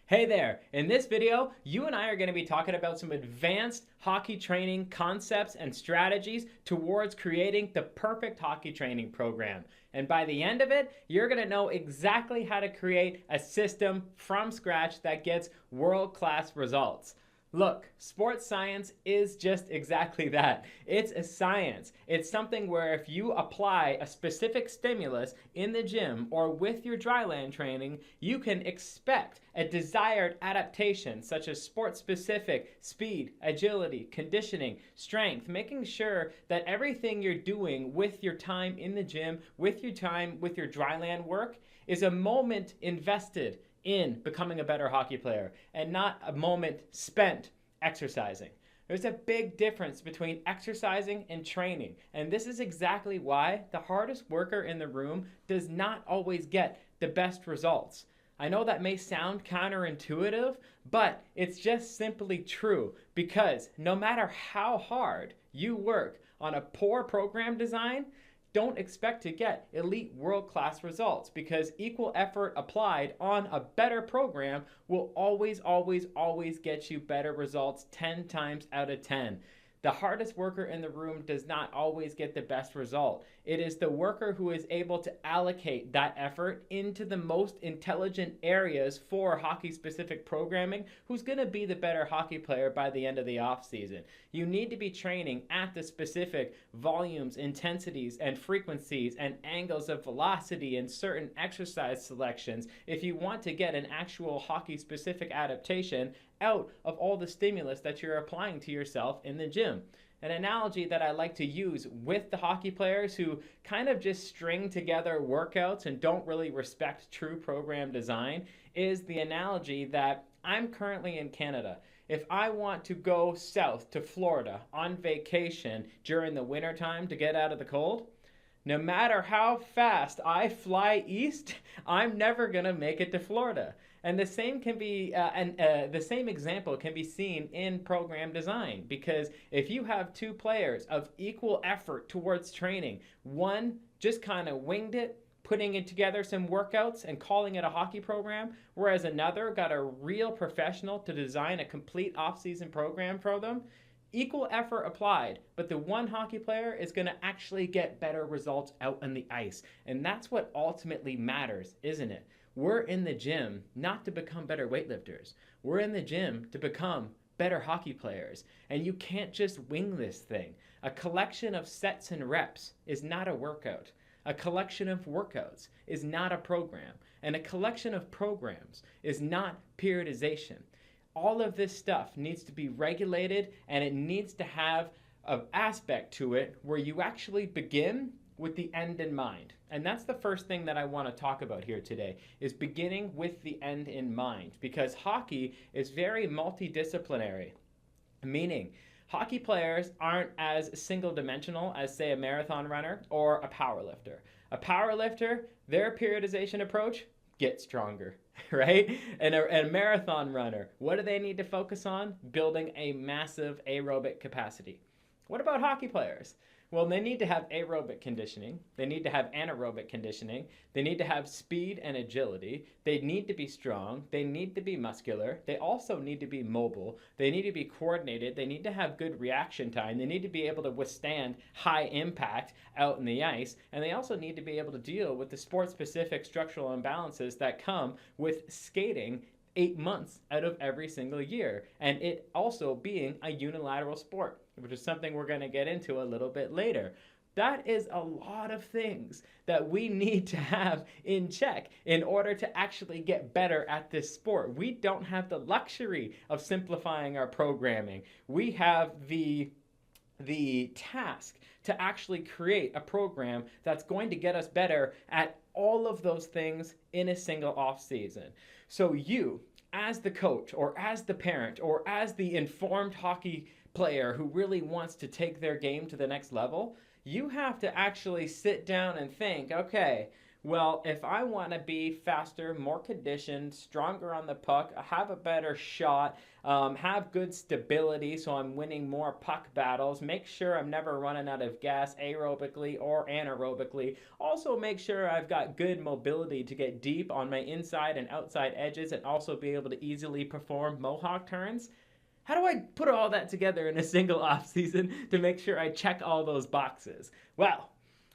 Hey there! In this video, you and I are going to be talking about some advanced hockey training concepts and strategies towards creating the perfect hockey training program. And by the end of it, you're going to know exactly how to create a system from scratch that gets world-class results. Look, sports science is just exactly that. It's a science. It's something where if you apply a specific stimulus in the gym or with your dryland training, you can expect a desired adaptation such as sports specific speed, agility, conditioning, strength, making sure that everything you're doing with your time in the gym, with your time with your dryland work, is a moment invested in becoming a better hockey player and not a moment spent exercising. There's a big difference between exercising and training, and this is exactly why the hardest worker in the room does not always get the best results. I know that may sound counterintuitive, but it's just simply true because no matter how hard you work on a poor program design, don't expect to get elite world-class results because equal effort applied on a better program will always, always, always get you better results 10 times out of 10. The hardest worker in the room does not always get the best result. It is the worker who is able to allocate that effort into the most intelligent areas for hockey-specific programming who's going to be the better hockey player by the end of the offseason. You need to be training at the specific volumes, intensities, and frequencies and angles of velocity in certain exercise selections if you want to get an actual hockey-specific adaptation out of all the stimulus that you're applying to yourself in the gym. An analogy that I like to use with the hockey players who kind of just string together workouts and don't really respect true program design is the analogy that I'm currently in Canada. If I want to go south to Florida on vacation during the wintertime to get out of the cold, no matter how fast I fly east, I'm never gonna make it to Florida. And the same can be, the same example can be seen in program design because if you have two players of equal effort towards training, one just kind of winged it, putting it together some workouts and calling it a hockey program, whereas another got a real professional to design a complete off-season program for them, equal effort applied, but the one hockey player is going to actually get better results out on the ice. And that's what ultimately matters, isn't it? We're in the gym not to become better weightlifters. We're in the gym to become better hockey players. And you can't just wing this thing. A collection of sets and reps is not a workout. A collection of workouts is not a program. And a collection of programs is not periodization. All of this stuff needs to be regulated and it needs to have an aspect to it where you actually begin with the end in mind. And that's the first thing that I want to talk about here today, is beginning with the end in mind, because hockey is very multidisciplinary, meaning hockey players aren't as single-dimensional as, say, a marathon runner or a powerlifter. A powerlifter, their periodization approach, get stronger, right? And a marathon runner, what do they need to focus on? Building a massive aerobic capacity. What about hockey players? Well, they need to have aerobic conditioning. They need to have anaerobic conditioning. They need to have speed and agility. They need to be strong. They need to be muscular. They also need to be mobile. They need to be coordinated. They need to have good reaction time. They need to be able to withstand high impact out in the ice. And they also need to be able to deal with the sport-specific structural imbalances that come with skating 8 months out of every single year, and it also being a unilateral sport, which is something we're going to get into a little bit later. That is a lot of things that we need to have in check in order to actually get better at this sport. We don't have the luxury of simplifying our programming. We have the task to actually create a program that's going to get us better at all of those things in a single off season. So you, as the coach or as the parent or as the informed hockey player who really wants to take their game to the next level, you have to actually sit down and think, okay, Well, if I want to be faster, more conditioned, stronger on the puck, have a better shot, have good stability so I'm winning more puck battles, make sure I'm never running out of gas aerobically or anaerobically, also make sure I've got good mobility to get deep on my inside and outside edges and also be able to easily perform mohawk turns. How do I put all that together in a single off season to make sure I check all those boxes? Well,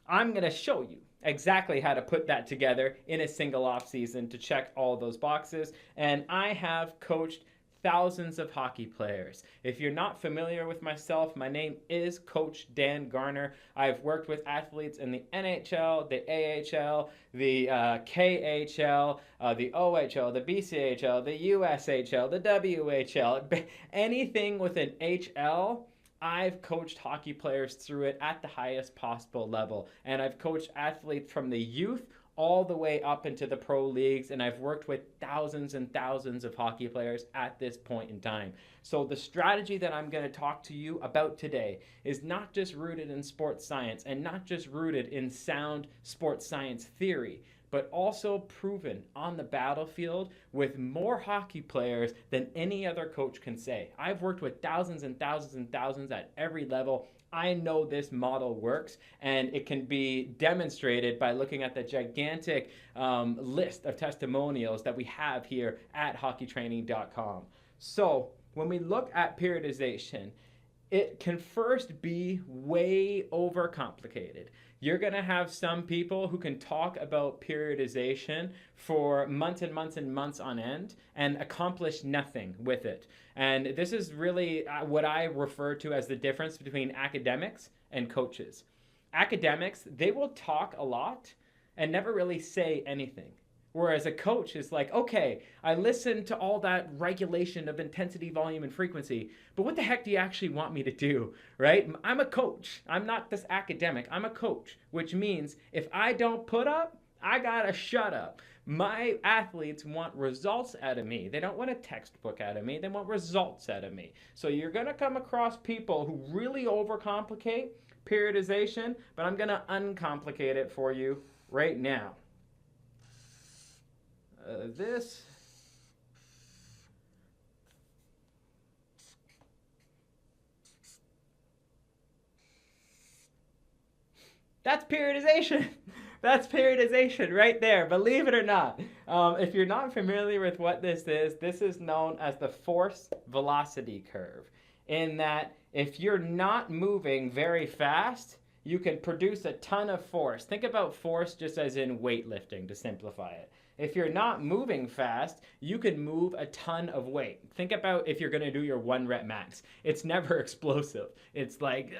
I'm going to show you exactly how to put that together in a single off season to check all those boxes. And I have coached thousands of hockey players. If you're not familiar with myself, my name is Coach Dan Garner. I've worked with athletes in the NHL, the AHL, the KHL, the OHL, the BCHL, the USHL, the WHL, anything with an HL. I've coached hockey players through it at the highest possible level. And I've coached athletes from the youth all the way up into the pro leagues. And I've worked with thousands and thousands of hockey players at this point in time. So the strategy that I'm going to talk to you about today is not just rooted in sports science and not just rooted in sound sports science theory, but also proven on the battlefield with more hockey players than any other coach can say. I've worked with thousands and thousands and thousands at every level. I know this model works, and it can be demonstrated by looking at the gigantic list of testimonials that we have here at hockeytraining.com. So when we look at periodization, it can first be way overcomplicated. You're going to have some people who can talk about periodization for months and months and months on end and accomplish nothing with it. And this is really what I refer to as the difference between academics and coaches. Academics, they will talk a lot and never really say anything. Whereas a coach is like, okay, I listened to all that regulation of intensity, volume, and frequency, but what the heck do you actually want me to do, right? I'm a coach. I'm not this academic. I'm a coach, which means if I don't put up, I gotta shut up. My athletes want results out of me. They don't want a textbook out of me. They want results out of me. So you're gonna come across people who really overcomplicate periodization, but I'm gonna uncomplicate it for you right now. That's periodization. That's periodization right there, believe it or not. If you're not familiar with what this is known as the force velocity curve. In that, if you're not moving very fast, you can produce a ton of force. Think about force just as in weightlifting to simplify it. If you're not moving fast, you can move a ton of weight. Think about if you're going to do your 1 rep max. It's never explosive. It's like,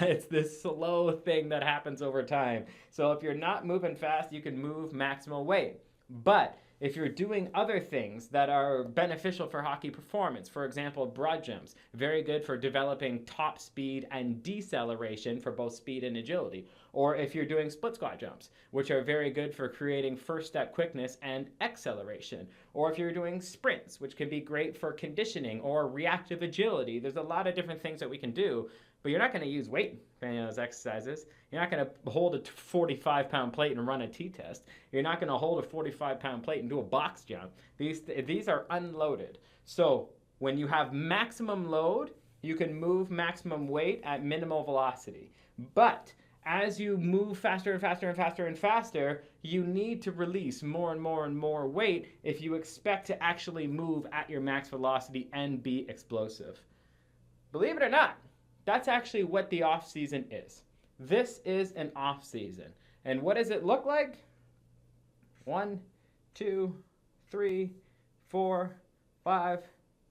it's this slow thing that happens over time. So if you're not moving fast, you can move maximal weight. But if you're doing other things that are beneficial for hockey performance, for example, broad jumps, very good for developing top speed and deceleration for both speed and agility. Or if you're doing split squat jumps, which are very good for creating first step quickness and acceleration. Or if you're doing sprints, which can be great for conditioning or reactive agility. There's a lot of different things that we can do, but you're not going to use weight for any of those exercises. You're not going to hold a 45-pound plate and run a T-test. You're not going to hold a 45-pound plate and do a box jump. These are unloaded. So when you have maximum load, you can move maximum weight at minimal velocity. But as you move faster and faster and faster and faster, you need to release more and more and more weight if you expect to actually move at your max velocity and be explosive. Believe it or not, that's actually what the off season is. This is an off season. And what does it look like? 1, 2, 3, 4, 5,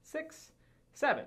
6, 7.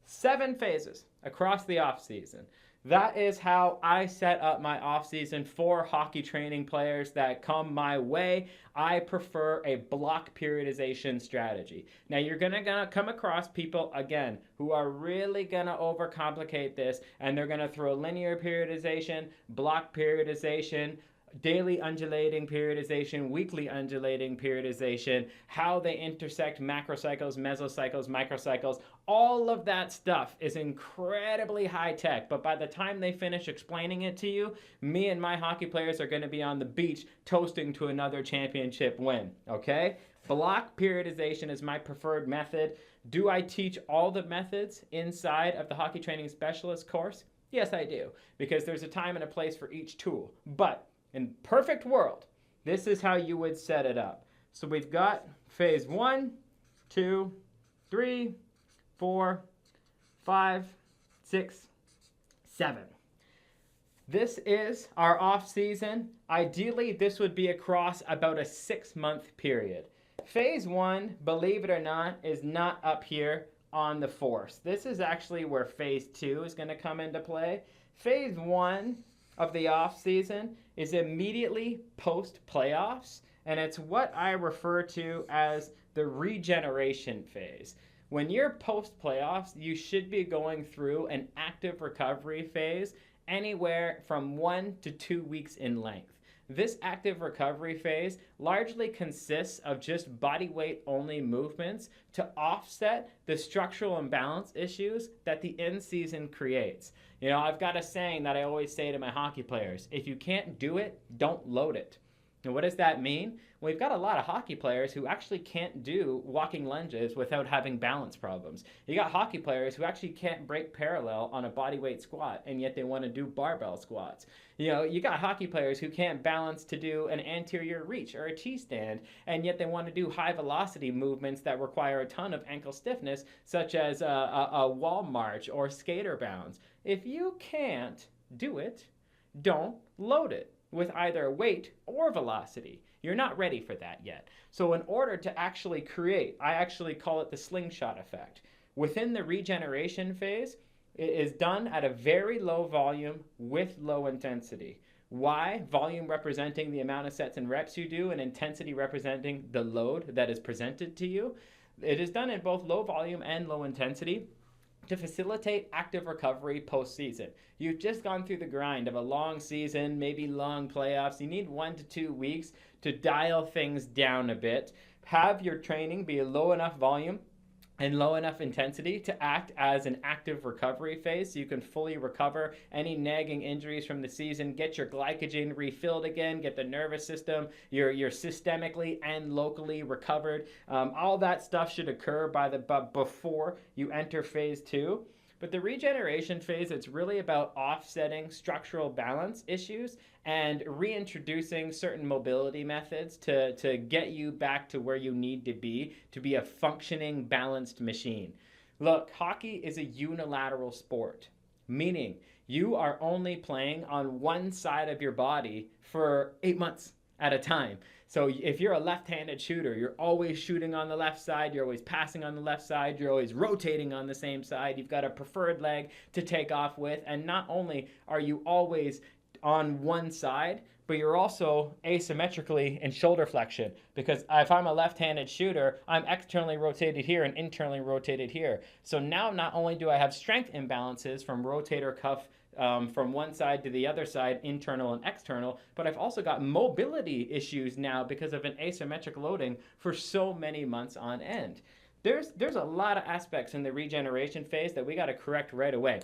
7 phases across the off season. That is how I set up my off season for hockey training players that come my way. I prefer a block periodization strategy. Now you're gonna come across people again who are really gonna overcomplicate this, and they're gonna throw linear periodization, block periodization, daily undulating periodization, weekly undulating periodization, how they intersect macrocycles, mesocycles, microcycles. All of that stuff is incredibly high tech, but by the time they finish explaining it to you, me and my hockey players are going to be on the beach toasting to another championship win, okay? Block periodization is my preferred method. Do I teach all the methods inside of the Hockey Training Specialist course? Yes, I do, because there's a time and a place for each tool. But in perfect world, this is how you would set it up. So we've got phase 1, 2, 3, 4, 5, 6, 7. This is our off season. Ideally, this would be across about a 6-month period. Phase 1, believe it or not, is not up here on the force. This is actually where phase 2 is going to come into play. Phase 1 of the off season is immediately post playoffs, and it's what I refer to as the regeneration phase. When you're post playoffs, you should be going through an active recovery phase anywhere from 1 to 2 weeks in length. This active recovery phase largely consists of just body weight only movements to offset the structural imbalance issues that the end season creates. You know, I've got a saying that I always say to my hockey players: if you can't do it, don't load it. And what does that mean? Well, we've got a lot of hockey players who actually can't do walking lunges without having balance problems. You got hockey players who actually can't break parallel on a bodyweight squat, and yet they want to do barbell squats. You know, you got hockey players who can't balance to do an anterior reach or a T-stand, and yet they want to do high velocity movements that require a ton of ankle stiffness, such as a wall march or skater bounds. If you can't do it, don't load it with either weight or velocity. You're not ready for that yet. So in order to actually create, I actually call it the slingshot effect. Within the regeneration phase, it is done at a very low volume with low intensity. Why? Volume representing the amount of sets and reps you do, and intensity representing the load that is presented to you. It is done in both low volume and low intensity to facilitate active recovery postseason. You've just gone through the grind of a long season, maybe long playoffs. You need 1 to 2 weeks to dial things down a bit. Have your training be a low enough volume and low enough intensity to act as an active recovery phase so you can fully recover any nagging injuries from the season, get your glycogen refilled again, get the nervous system, you're systemically and locally recovered. All that stuff should occur before you enter phase 2. But the regeneration phase, it's really about offsetting structural balance issues and reintroducing certain mobility methods to get you back to where you need to be a functioning, balanced machine. Look, hockey is a unilateral sport, meaning you are only playing on one side of your body for 8 months at a time. So if you're a left-handed shooter, you're always shooting on the left side, you're always passing on the left side, you're always rotating on the same side, you've got a preferred leg to take off with, and not only are you always on one side, but you're also asymmetrically in shoulder flexion, because if I'm a left-handed shooter, I'm externally rotated here and internally rotated here. So now not only do I have strength imbalances from rotator cuff from one side to the other side, internal and external, but I've also got mobility issues now because of an asymmetric loading for so many months on end. There's a lot of aspects in the regeneration phase that we got to correct right away.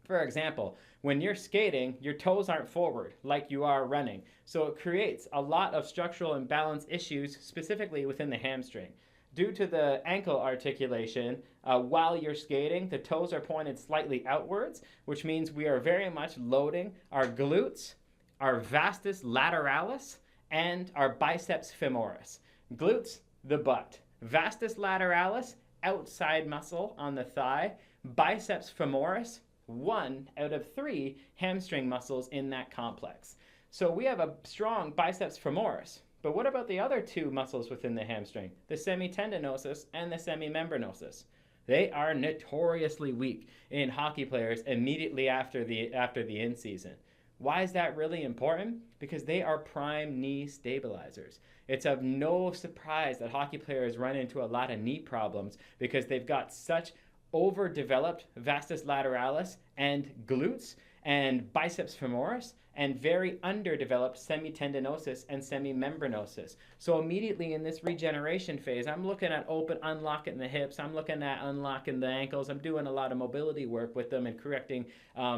For example, when you're skating, your toes aren't forward like you are running, so it creates a lot of structural imbalance issues, specifically within the hamstring. Due to the ankle articulation, while you're skating, the toes are pointed slightly outwards, which means we are very much loading our glutes, our vastus lateralis, and our biceps femoris. Glutes, the butt. Vastus lateralis, outside muscle on the thigh. Biceps femoris, 1 out of 3 hamstring muscles in that complex. So we have a strong biceps femoris. But what about the other 2 muscles within the hamstring, the semitendinosus and the semimembranosus? They are notoriously weak in hockey players immediately after the in season. Why is that really important? Because they are prime knee stabilizers. It's of no surprise that hockey players run into a lot of knee problems because they've got such overdeveloped vastus lateralis and glutes and biceps femoris, and very underdeveloped semitendinosus and semimembranosus. So immediately in this regeneration phase, I'm looking at unlocking the hips, I'm looking at unlocking the ankles, I'm doing a lot of mobility work with them and correcting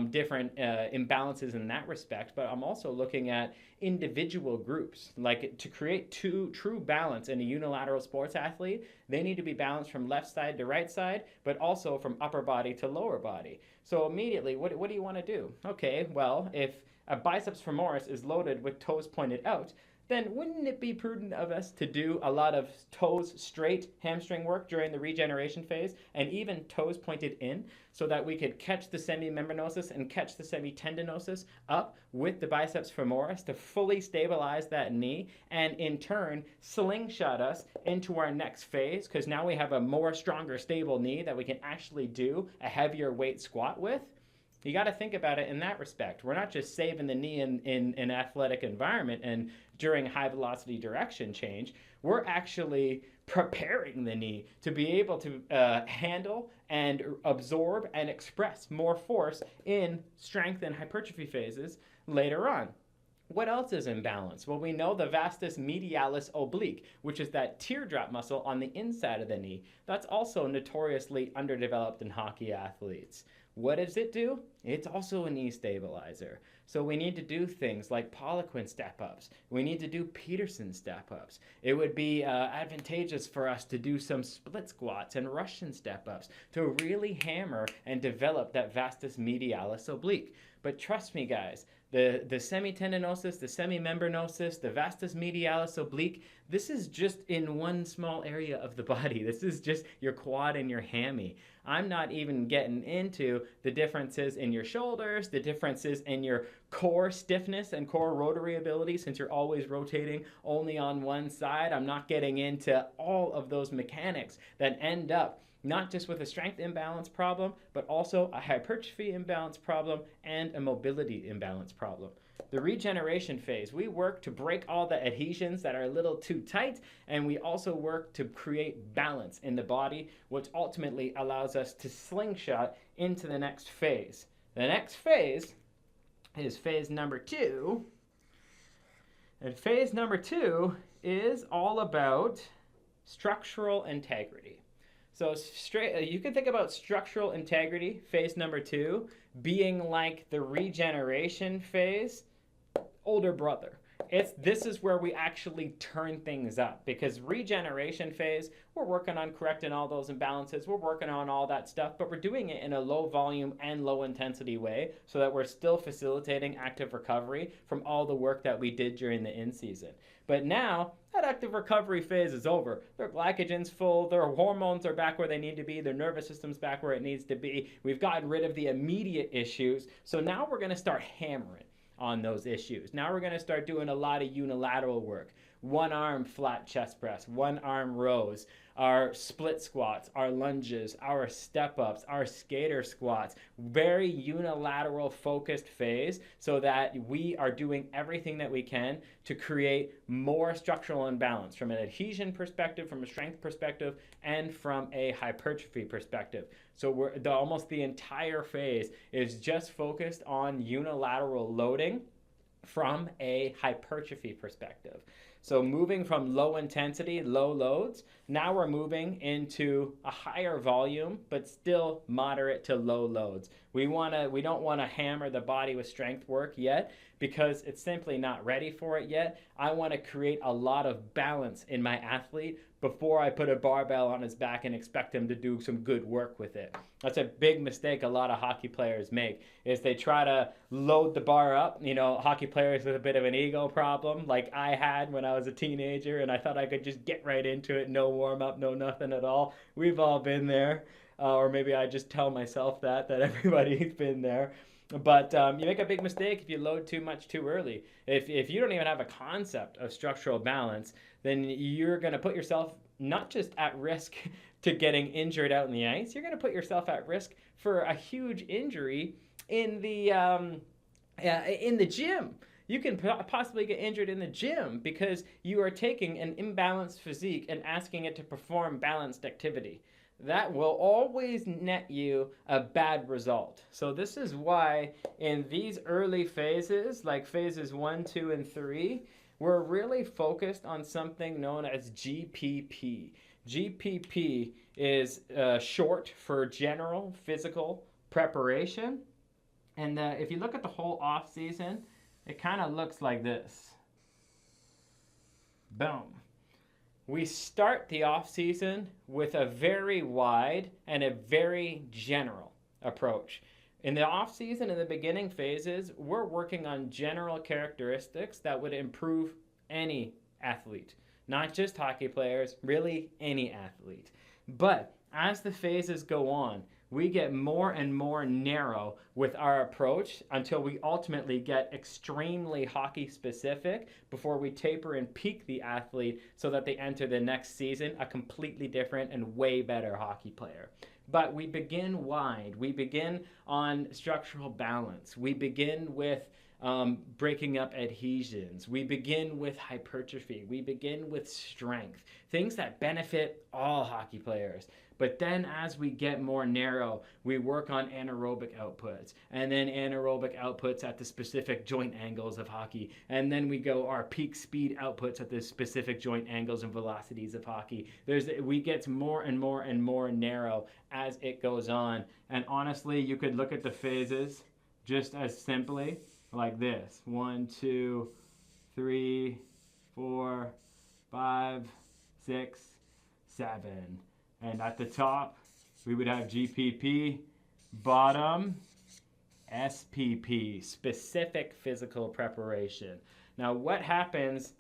different imbalances in that respect, but I'm also looking at individual groups. Like, to create true balance in a unilateral sports athlete, they need to be balanced from left side to right side, but also from upper body to lower body. So immediately, what do you want to do? Okay, well, if a biceps femoris is loaded with toes pointed out, then wouldn't it be prudent of us to do a lot of toes straight hamstring work during the regeneration phase, and even toes pointed in, so that we could catch the semimembranosus and catch the semitendinosus up with the biceps femoris to fully stabilize that knee, and in turn slingshot us into our next phase, because now we have a more stronger, stable knee that we can actually do a heavier weight squat with. You got to think about it in that respect. We're not just saving the knee in an athletic environment and during high velocity direction change. We're actually preparing the knee to be able to handle and absorb and express more force in strength and hypertrophy phases later on. What else is in balance? Well, we know the vastus medialis oblique, which is that teardrop muscle on the inside of the knee. That's also notoriously underdeveloped in hockey athletes. What does it do? It's also a knee stabilizer. So we need to do things like Poliquin step-ups. We need to do Peterson step-ups. It would be advantageous for us to do some split squats and Russian step-ups to really hammer and develop that vastus medialis oblique. But trust me, guys, the semitendinosus, the semimembranosus, the vastus medialis oblique, this is just in one small area of the body. This is just your quad and your hammy. I'm not even getting into the differences in your shoulders, the differences in your core stiffness and core rotary ability, since you're always rotating only on one side. I'm not getting into all of those mechanics that end up not just with a strength imbalance problem, but also a hypertrophy imbalance problem and a mobility imbalance problem. The regeneration phase, we work to break all the adhesions that are a little too tight, and we also work to create balance in the body, which ultimately allows us to slingshot into the next phase. The next phase is phase number 2. And phase number 2 is all about structural integrity. So you can think about structural integrity, phase number 2, being like the regeneration phase, older brother. This is where we actually turn things up, because regeneration phase, we're working on correcting all those imbalances, we're working on all that stuff, but we're doing it in a low volume and low intensity way so that we're still facilitating active recovery from all the work that we did during the in-season. But now, that active recovery phase is over. Their glycogen's full, their hormones are back where they need to be, their nervous system's back where it needs to be. We've gotten rid of the immediate issues, so now we're going to start hammering on those issues. Now we're going to start doing a lot of unilateral work. One arm flat chest press, one arm rows, our split squats, our lunges, our step ups, our skater squats, very unilateral focused phase, so that we are doing everything that we can to create more structural imbalance from an adhesion perspective, from a strength perspective, and from a hypertrophy perspective. So almost the entire phase is just focused on unilateral loading from a hypertrophy perspective. So moving from low intensity, low loads, now we're moving into a higher volume, but still moderate to low loads. We don't want to hammer the body with strength work yet, because it's simply not ready for it yet. I want to create a lot of balance in my athlete before I put a barbell on his back and expect him to do some good work with it. That's a big mistake a lot of hockey players make, is they try to load the bar up. You know, hockey players with a bit of an ego problem, like I had when I was a teenager, and I thought I could just get right into it, no warm up, no nothing at all. We've all been there. Or maybe I just tell myself that everybody's been there. But you make a big mistake if you load too much too early. If you don't even have a concept of structural balance, then you're going to put yourself not just at risk to getting injured out in the ice, you're going to put yourself at risk for a huge injury in the gym. You can possibly get injured in the gym because you are taking an imbalanced physique and asking it to perform balanced activity. that will always net you a bad result. So this is why in these early phases, like phases 1, 2, and 3, we're really focused on something known as GPP. GPP is short for General Physical Preparation. And if you look at the whole off season, it kind of looks like this. Boom. We start the off season with a very wide and a very general approach. In the off season, in the beginning phases, we're working on general characteristics that would improve any athlete, not just hockey players, really any athlete. But as the phases go on, we get more and more narrow with our approach until we ultimately get extremely hockey specific before we taper and peak the athlete so that they enter the next season a completely different and way better hockey player. But we begin wide. We begin on structural balance. We begin with breaking up adhesions. We begin with hypertrophy. We begin with strength, things that benefit all hockey players. But then as we get more narrow, we work on anaerobic outputs, and then anaerobic outputs at the specific joint angles of hockey. And then we go our peak speed outputs at the specific joint angles and velocities of hockey. We get more and more and more narrow as it goes on. And honestly, you could look at the phases just as simply like this: 1, 2, 3, 4, 5, 6, 7. And at the top, we would have GPP, bottom, SPP, specific physical preparation. Now, what happens,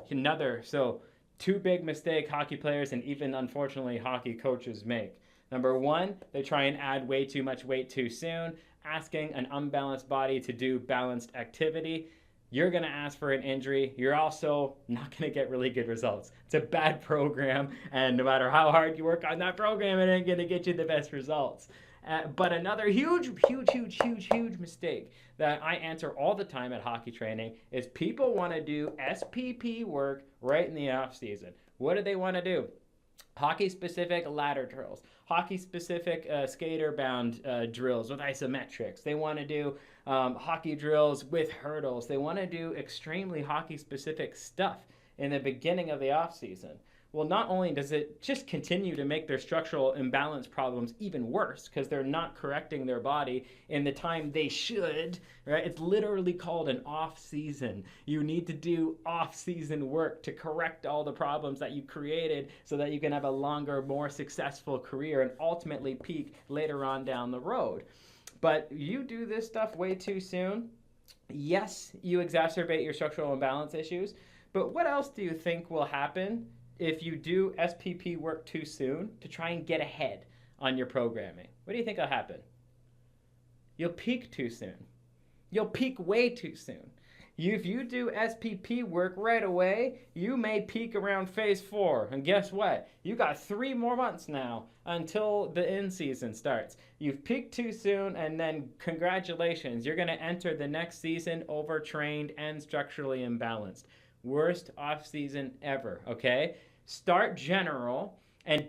so 2 big mistake hockey players and even, unfortunately, hockey coaches make. Number 1, they try and add way too much weight too soon, asking an unbalanced body to do balanced activity. You're going to ask for an injury. You're also not going to get really good results. It's a bad program, and no matter how hard you work on that program, it ain't going to get you the best results. But another huge mistake that I answer all the time at hockey training is people want to do SPP work right in the off season. What do they want to do? Hockey-specific ladder drills, hockey-specific skater-bound drills with isometrics. They want to do hockey drills with hurdles. They want to do extremely hockey-specific stuff in the beginning of the off-season. Well, not only does it just continue to make their structural imbalance problems even worse because they're not correcting their body in the time they should, right? It's literally called an off-season. You need to do off-season work to correct all the problems that you created so that you can have a longer, more successful career and ultimately peak later on down the road. But you do this stuff way too soon. Yes, you exacerbate your structural imbalance issues, but what else do you think will happen if you do SPP work too soon to try and get ahead on your programming? What do you think will happen? You'll peak too soon. You'll peak way too soon. If you do SPP work right away, you may peak around phase 4. And guess what? You got 3 more months now until the in season starts. You've peaked too soon, and then congratulations, you're going to enter the next season overtrained and structurally imbalanced. Worst off season ever, okay? Start general,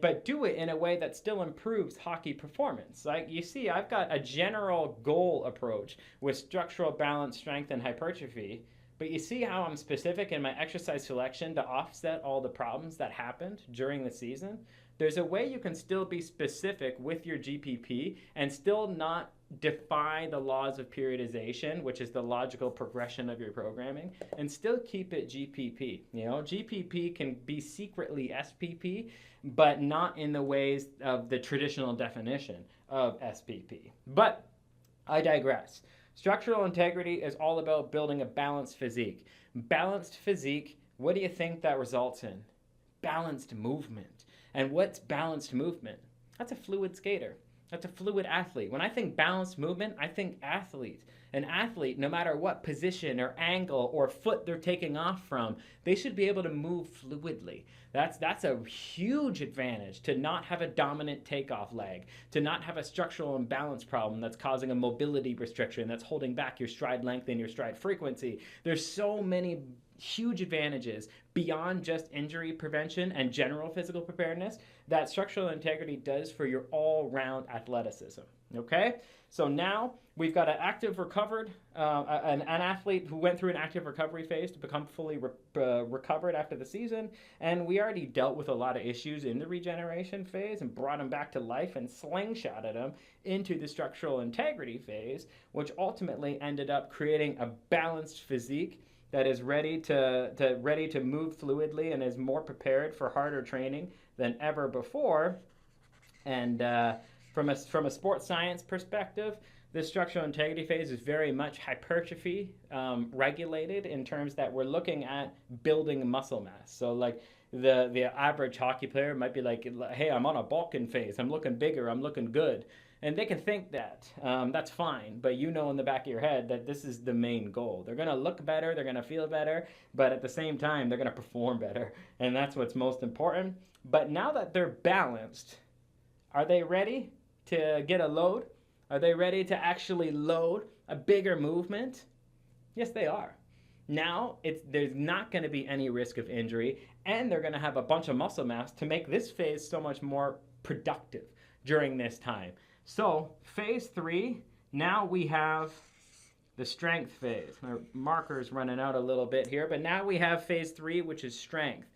but do it in a way that still improves hockey performance. Like you see, I've got a general goal approach with structural balance, strength, and hypertrophy. But you see how I'm specific in my exercise selection to offset all the problems that happened during the season? There's a way you can still be specific with your GPP and still not defy the laws of periodization, which is the logical progression of your programming, and still keep it GPP. You know, GPP can be secretly SPP, but not in the ways of the traditional definition of SPP. But I digress. Structural integrity is all about building a balanced physique. Balanced physique, what do you think that results in? Balanced movement. And what's balanced movement? That's a fluid skater. That's a fluid athlete. When I think balanced movement, I think athlete. An athlete, no matter what position or angle or foot they're taking off from, they should be able to move fluidly. That's a huge advantage, to not have a dominant takeoff leg, to not have a structural imbalance problem that's causing a mobility restriction that's holding back your stride length and your stride frequency. There's so many huge advantages beyond just injury prevention and general physical preparedness that structural integrity does for your all-round athleticism. Okay, so now we've got an active recovered, an athlete who went through an active recovery phase to become fully recovered after the season, and we already dealt with a lot of issues in the regeneration phase and brought him back to life and slingshotted him into the structural integrity phase, which ultimately ended up creating a balanced physique that is ready to move fluidly and is more prepared for harder training than ever before. And from a sports science perspective, this structural integrity phase is very much hypertrophy regulated in terms that we're looking at building muscle mass. So like the average hockey player might be like, hey, I'm on a bulking phase. I'm looking bigger. I'm looking good. And they can think that. That's fine. But you know in the back of your head that this is the main goal. They're going to look better. They're going to feel better. But at the same time, they're going to perform better. And that's what's most important. But now that they're balanced, are they ready to get a load? Are they ready to actually load a bigger movement? Yes, they are. Now, there's not going to be any risk of injury, and they're going to have a bunch of muscle mass to make this phase so much more productive during this time. So, phase 3, now we have the strength phase. Our marker's running out a little bit here, but now we have phase 3, which is strength.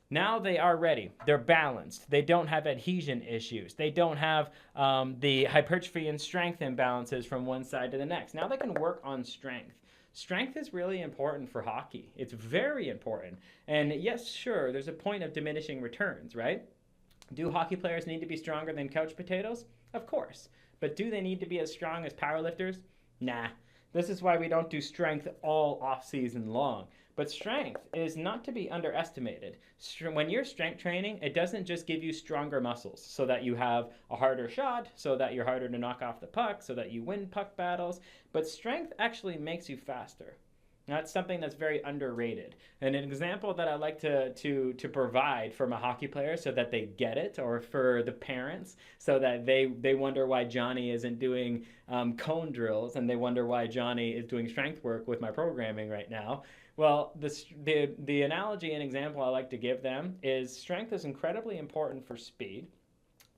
Now they are ready. They're balanced. They don't have adhesion issues. They don't have the hypertrophy and strength imbalances from one side to the next. Now they can work on strength. Strength is really important for hockey. It's very important. And yes, sure, there's a point of diminishing returns, right? Do hockey players need to be stronger than couch potatoes? Of course. But do they need to be as strong as powerlifters? Nah. This is why we don't do strength all off-season long. But strength is not to be underestimated. When you're strength training, it doesn't just give you stronger muscles so that you have a harder shot, so that you're harder to knock off the puck, so that you win puck battles, but strength actually makes you faster. That's something that's very underrated. And an example that I like to provide from a hockey player so that they get it, or for the parents so that they wonder why Johnny isn't doing cone drills and they wonder why Johnny is doing strength work with my programming right now. Well, the analogy and example I like to give them is strength is incredibly important for speed.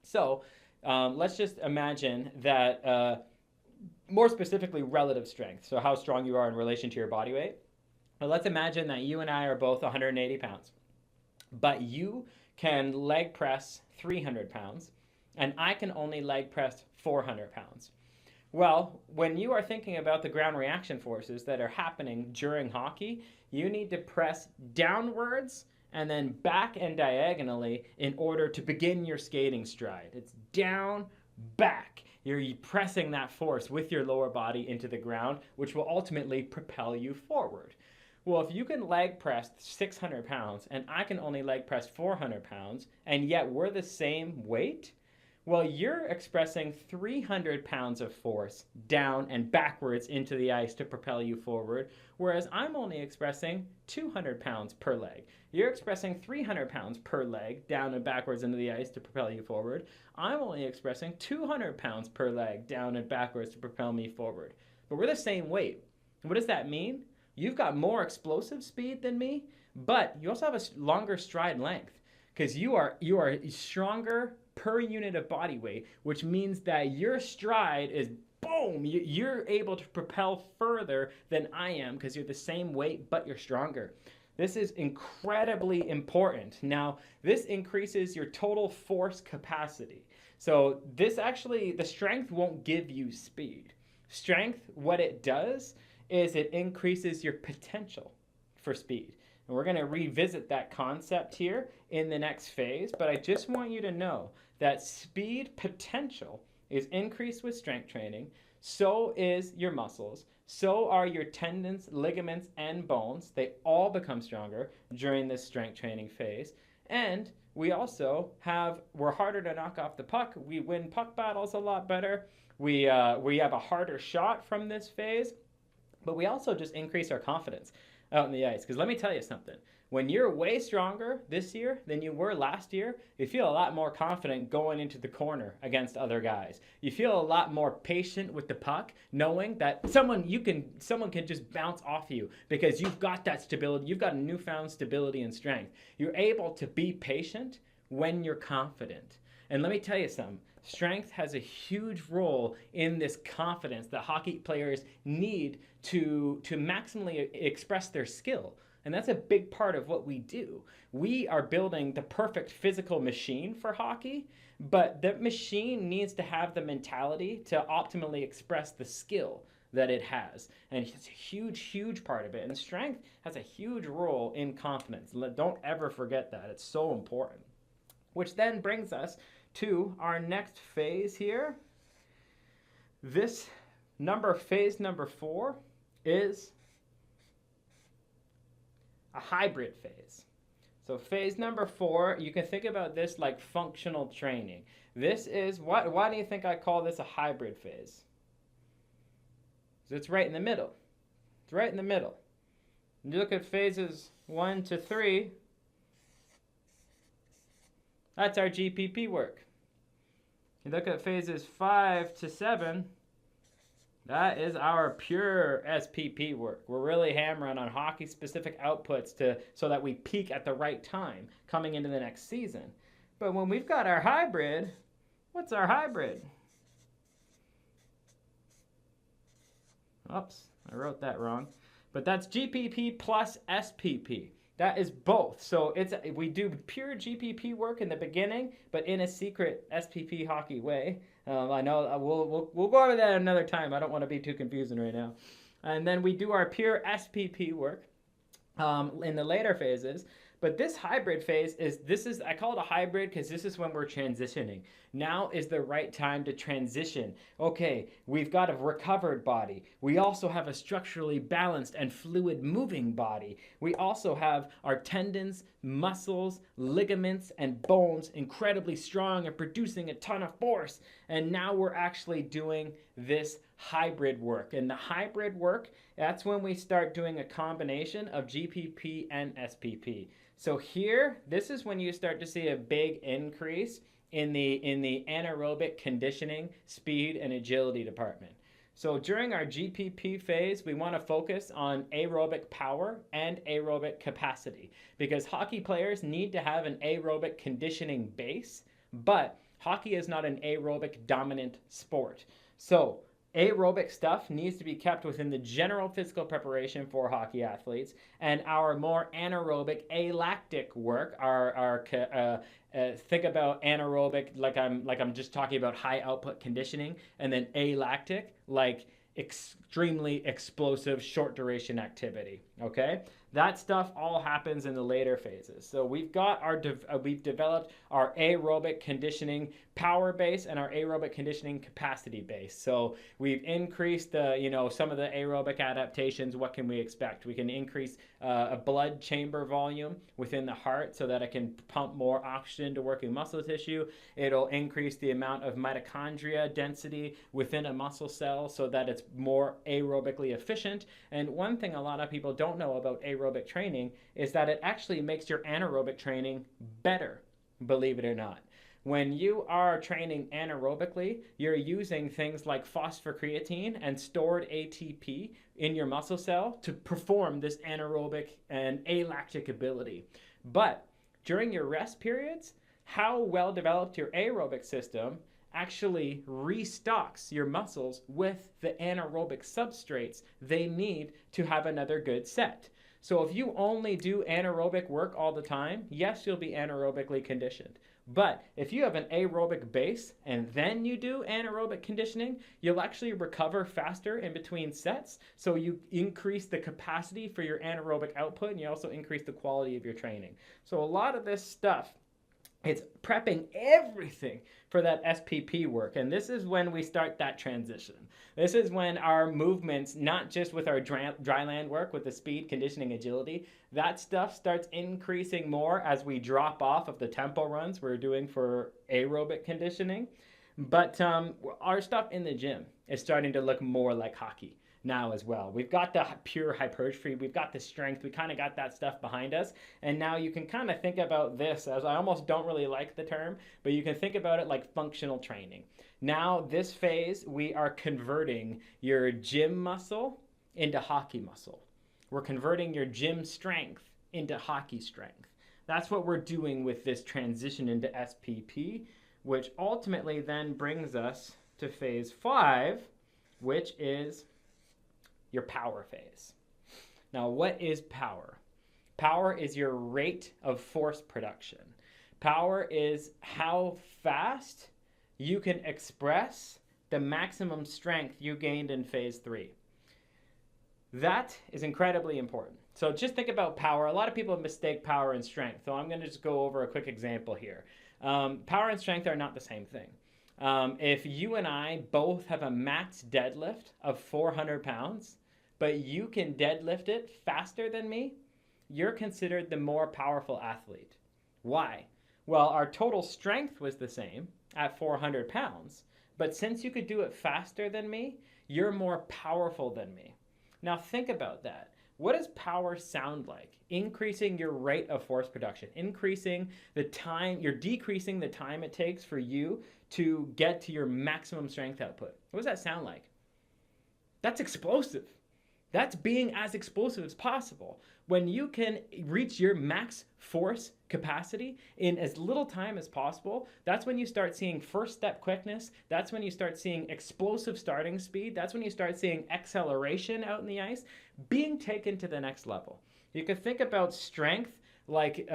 So let's just imagine that more specifically relative strength, so how strong you are in relation to your body weight. Well, let's imagine that you and I are both 180 pounds, but you can leg press 300 pounds, and I can only leg press 400 pounds. Well, when you are thinking about the ground reaction forces that are happening during hockey, you need to press downwards and then back and diagonally in order to begin your skating stride. It's down, back. You're pressing that force with your lower body into the ground, which will ultimately propel you forward. Well, if you can leg press 600 pounds and I can only leg press 400 pounds, and yet we're the same weight, well, you're expressing 300 pounds of force down and backwards into the ice to propel you forward, whereas I'm only expressing 200 pounds per leg. You're expressing 300 pounds per leg down and backwards into the ice to propel you forward. I'm only expressing 200 pounds per leg down and backwards to propel me forward. But we're the same weight. What does that mean? You've got more explosive speed than me, but you also have a longer stride length because you are stronger per unit of body weight, which means that your stride is boom, you're able to propel further than I am because you're the same weight, but you're stronger. This is incredibly important. Now, this increases your total force capacity. So this actually, the strength won't give you speed. Strength, what it does is it increases your potential for speed. And we're going to revisit that concept here in the next phase, but I just want you to know that speed potential is increased with strength training, so is your muscles, so are your tendons, ligaments, and bones. They all become stronger during this strength training phase. And we also we're harder to knock off the puck. We win puck battles a lot better. We have a harder shot from this phase, but we also just increase our confidence out in the ice. Because let me tell you something. When you're way stronger this year than you were last year, you feel a lot more confident going into the corner against other guys. You feel a lot more patient with the puck, knowing that someone can just bounce off you because you've got that stability. You've got a newfound stability and strength. You're able to be patient when you're confident. And let me tell you something. Strength has a huge role in this confidence that hockey players need to maximally express their skill. And that's a big part of what we do. We are building the perfect physical machine for hockey, but the machine needs to have the mentality to optimally express the skill that it has. And it's a huge, huge part of it. And strength has a huge role in confidence. Don't ever forget that. It's so important. Which then brings us to our next phase here. Phase number 4 is a hybrid phase. So phase number 4, you can think about this like functional training. This is, why do you think I call this a hybrid phase? Because it's right in the middle. It's right in the middle. When you look at phases 1 to 3, that's our GPP work. You look at phases 5 to 7, that is our pure SPP work. We're really hammering on hockey-specific outputs so that we peak at the right time coming into the next season. But when we've got our hybrid, what's our hybrid? Oops, I wrote that wrong. But that's GPP plus SPP. That is both. So we do pure GPP work in the beginning, but in a secret SPP hockey way. I know we'll go over that another time. I don't want to be too confusing right now. And then we do our pure SPP work in the later phases. But this hybrid phase I call it a hybrid because this is when we're transitioning. Now is the right time to transition. Okay, we've got a recovered body. We also have a structurally balanced and fluid moving body. We also have our tendons, muscles, ligaments, and bones incredibly strong and producing a ton of force. And now we're actually doing this hybrid work. And the hybrid work, that's when we start doing a combination of GPP and SPP. So here, this is when you start to see a big increase in the anaerobic conditioning, speed, and agility department. So during our GPP phase, we want to focus on aerobic power and aerobic capacity because hockey players need to have an aerobic conditioning base, but hockey is not an aerobic dominant sport. So aerobic stuff needs to be kept within the general physical preparation for hockey athletes, and our more anaerobic alactic work, think about anaerobic like I'm just talking about high output conditioning, and then alactic like extremely explosive short duration activity. Okay, that stuff all happens in the later phases. So we've got we've developed our aerobic conditioning power base and our aerobic conditioning capacity base. So we've increased some of the aerobic adaptations. What can we expect? We can increase a blood chamber volume within the heart so that it can pump more oxygen to working muscle tissue. It'll increase the amount of mitochondria density within a muscle cell so that it's more aerobically efficient. And one thing a lot of people don't know about aerobic training is that it actually makes your anaerobic training better, believe it or not. When you are training anaerobically, you're using things like phosphocreatine and stored ATP in your muscle cell to perform this anaerobic and alactic ability. But during your rest periods, how well developed your aerobic system actually restocks your muscles with the anaerobic substrates they need to have another good set. So if you only do anaerobic work all the time, yes, you'll be anaerobically conditioned. But if you have an aerobic base and then you do anaerobic conditioning, you'll actually recover faster in between sets. So you increase the capacity for your anaerobic output and you also increase the quality of your training. So a lot of this stuff, it's prepping everything for that SPP work. And this is when we start that transition. This is when our movements, not just with our dry land work, with the speed, conditioning, agility, that stuff starts increasing more as we drop off of the tempo runs we're doing for aerobic conditioning. But our stuff in the gym is starting to look more like hockey. now as well. We've got the pure hypertrophy, we've got the strength, we kind of got that stuff behind us. And now you can kind of think about this as, I almost don't really like the term, but you can think about it like functional training. Now, this phase, we are converting your gym muscle into hockey muscle. We're converting your gym strength into hockey strength. That's what we're doing with this transition into SPP, which ultimately then brings us to phase 5, which is your power phase. Now, what is power? Power is your rate of force production. Power is how fast you can express the maximum strength you gained in phase 3. That is incredibly important. So just think about power. A lot of people mistake power and strength. So I'm going to just go over a quick example here. Power and strength are not the same thing. If you and I both have a max deadlift of 400 pounds, but you can deadlift it faster than me, you're considered the more powerful athlete. Why? Well, our total strength was the same at 400 pounds, but since you could do it faster than me, you're more powerful than me. Now think about that. What does power sound like? Increasing your rate of force production, increasing the time, you're decreasing the time it takes for you to get to your maximum strength output. What does that sound like? That's explosive. That's being as explosive as possible. When you can reach your max force capacity in as little time as possible, that's when you start seeing first step quickness. That's when you start seeing explosive starting speed. That's when you start seeing acceleration out in the ice being taken to the next level. You can think about strength like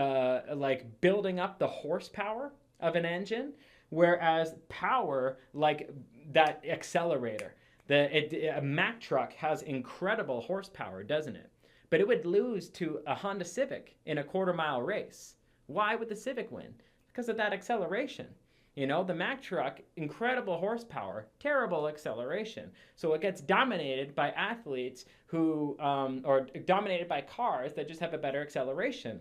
building up the horsepower of an engine, whereas power like that accelerator. A Mack truck has incredible horsepower, doesn't it? But it would lose to a Honda Civic in a quarter-mile race. Why would the Civic win? Because of that acceleration. You know, the Mack truck, incredible horsepower, terrible acceleration. So it gets dominated by athletes who, or dominated by cars that just have a better acceleration.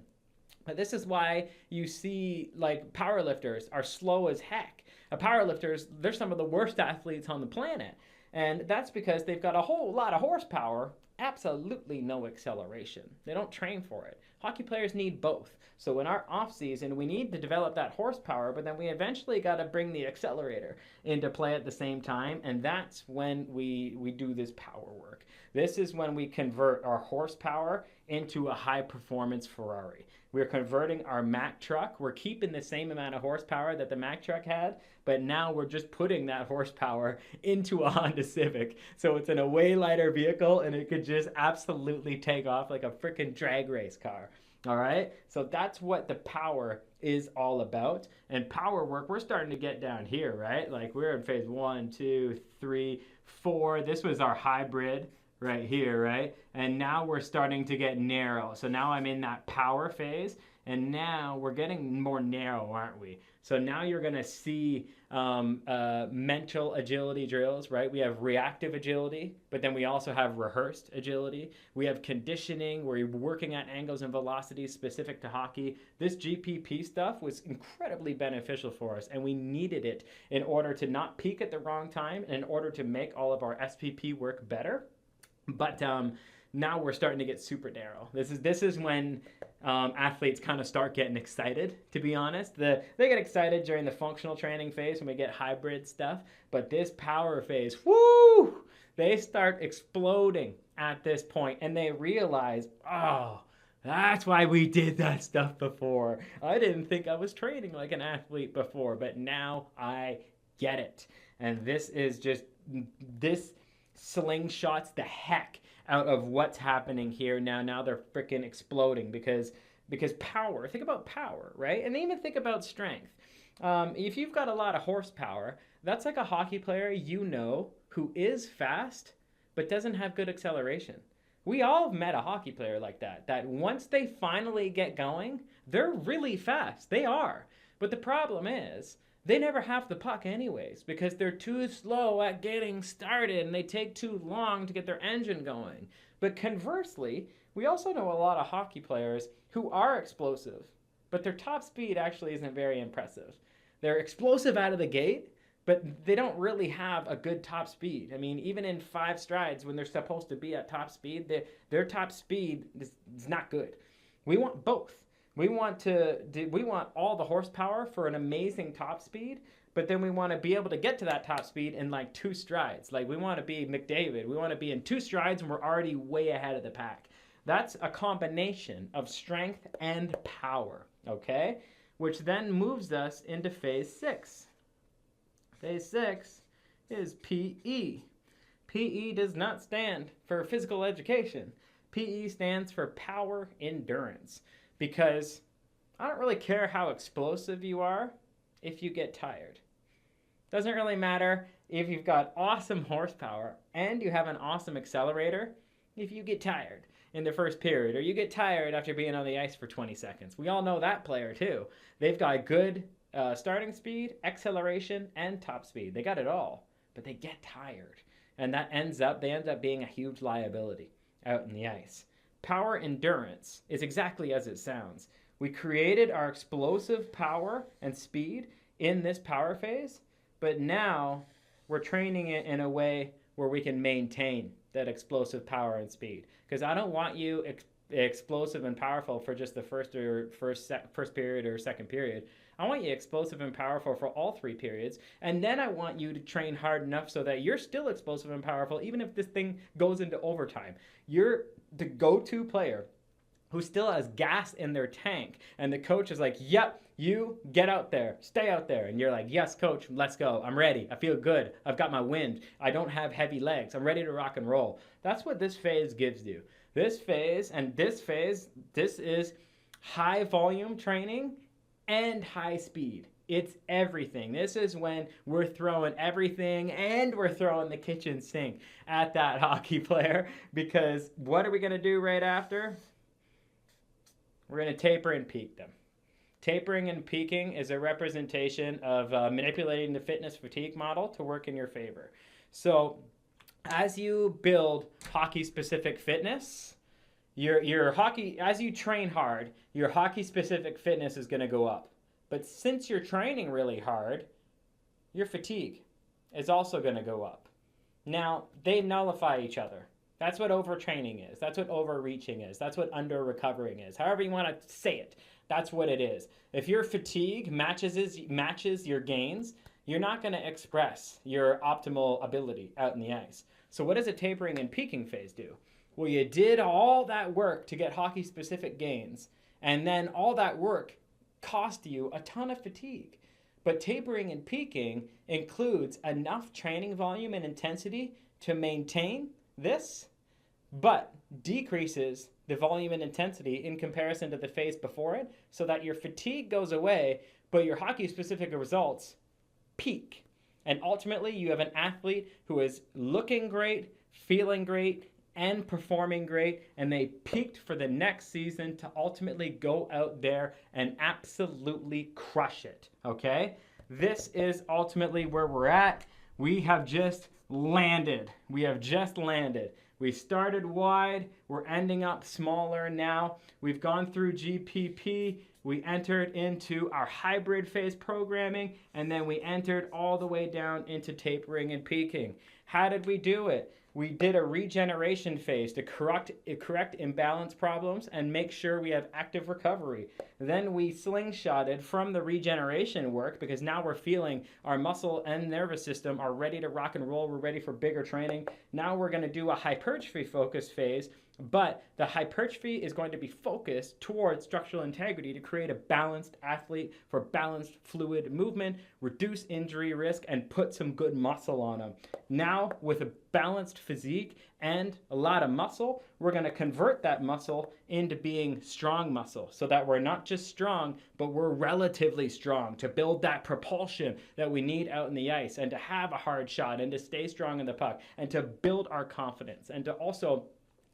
But this is why you see, like, powerlifters are slow as heck. Powerlifters, they're some of the worst athletes on the planet. And that's because they've got a whole lot of horsepower, absolutely no acceleration. They don't train for it. Hockey players need both. So in our off season, we need to develop that horsepower, but then we eventually got to bring the accelerator into play at the same time. And that's when we do this power work. This is when we convert our horsepower into a high performance Ferrari. We're converting our Mack truck. We're keeping the same amount of horsepower that the Mack truck had, but now we're just putting that horsepower into a Honda Civic. So it's in a way lighter vehicle and it could just absolutely take off like a freaking drag race car. All right, so that's what the power is all about. And power work, we're starting to get down here, right? Like we're in phase 1, 2, 3, 4. This was our hybrid right here, right? And now we're starting to get narrow. So now I'm in that power phase, and now we're getting more narrow, aren't we? So now you're going to see mental agility drills, right? We have reactive agility, but then we also have rehearsed agility. We have conditioning where you're working at angles and velocities specific to hockey. This GPP stuff was incredibly beneficial for us, and we needed it in order to not peak at the wrong time and in order to make all of our SPP work better. But now we're starting to get super narrow. This is when athletes kind of start getting excited, to be honest. They get excited during the functional training phase when we get hybrid stuff. But this power phase, woo! They start exploding at this point, and they realize, oh, that's why we did that stuff before. I didn't think I was training like an athlete before, but now I get it. And this slingshots the heck out of what's happening here now. Now they're freaking exploding because power. Think about power, right? And even think about strength. If you've got a lot of horsepower, that's like a hockey player you know who is fast but doesn't have good acceleration. We all have met a hockey player like that once they finally get going, they're really fast. They are. But the problem is, they never have the puck anyways because they're too slow at getting started and they take too long to get their engine going. But conversely, we also know a lot of hockey players who are explosive, but their top speed actually isn't very impressive. They're explosive out of the gate, but they don't really have a good top speed. I mean, even in 5 strides when they're supposed to be at top speed, their top speed is not good. We want both. We want all the horsepower for an amazing top speed, but then we want to be able to get to that top speed in like 2 strides. Like we want to be McDavid. We want to be in 2 strides and we're already way ahead of the pack. That's a combination of strength and power, okay? Which then moves us into phase 6. Phase 6 is PE. PE does not stand for physical education. PE stands for power endurance, because I don't really care how explosive you are if you get tired. Doesn't really matter if you've got awesome horsepower and you have an awesome accelerator if you get tired in the first period, or you get tired after being on the ice for 20 seconds. We all know that player too. They've got good starting speed, acceleration, and top speed. They got it all, but they get tired. And they end up being a huge liability out in the ice. Power endurance is exactly as it sounds. We created our explosive power and speed in this power phase, but now we're training it in a way where we can maintain that explosive power and speed. Because I don't want you explosive and powerful for just the first period or second period. I want you explosive and powerful for all 3 periods, and then I want you to train hard enough so that you're still explosive and powerful even if this thing goes into overtime. You're the go-to player who still has gas in their tank, and the coach is like, yep, you get out there, stay out there. And you're like, yes, coach, let's go. I'm ready. I feel good. I've got my wind. I don't have heavy legs. I'm ready to rock and roll. That's what this phase gives you. This phase, this is high volume training and high speed. It's everything. This is when we're throwing everything and we're throwing the kitchen sink at that hockey player, because what are we going to do right after? We're going to taper and peak them. Tapering and peaking is a representation of manipulating the fitness fatigue model to work in your favor. So as you build hockey-specific fitness, as you train hard, your hockey-specific fitness is going to go up. But since you're training really hard, your fatigue is also going to go up. Now, they nullify each other. That's what overtraining is. That's what overreaching is. That's what under-recovering is. However you want to say it, that's what it is. If your fatigue matches your gains, you're not going to express your optimal ability out in the ice. So what does a tapering and peaking phase do? Well, you did all that work to get hockey-specific gains, and then all that work cost you a ton of fatigue. But tapering and peaking includes enough training volume and intensity to maintain this, but decreases the volume and intensity in comparison to the phase before it, so that your fatigue goes away, but your hockey-specific results peak. And ultimately, you have an athlete who is looking great, feeling great, and performing great, and they peaked for the next season to ultimately go out there and absolutely crush it, okay? This is ultimately where we're at. We have just landed. We started wide, we're ending up smaller now. We've gone through GPP, we entered into our hybrid phase programming, and then we entered all the way down into tapering and peaking. How did we do it? We did a regeneration phase to correct imbalance problems and make sure we have active recovery. Then we slingshotted from the regeneration work, because now we're feeling our muscle and nervous system are ready to rock and roll. We're ready for bigger training. Now we're going to do a hypertrophy focus phase, but the hypertrophy is going to be focused towards structural integrity to create a balanced athlete for balanced fluid movement, reduce injury risk, and put some good muscle on them. Now, with a balanced physique and a lot of muscle, we're going to convert that muscle into being strong muscle, so that we're not just strong, but we're relatively strong to build that propulsion that we need out in the ice, and to have a hard shot, and to stay strong in the puck, and to build our confidence, and to also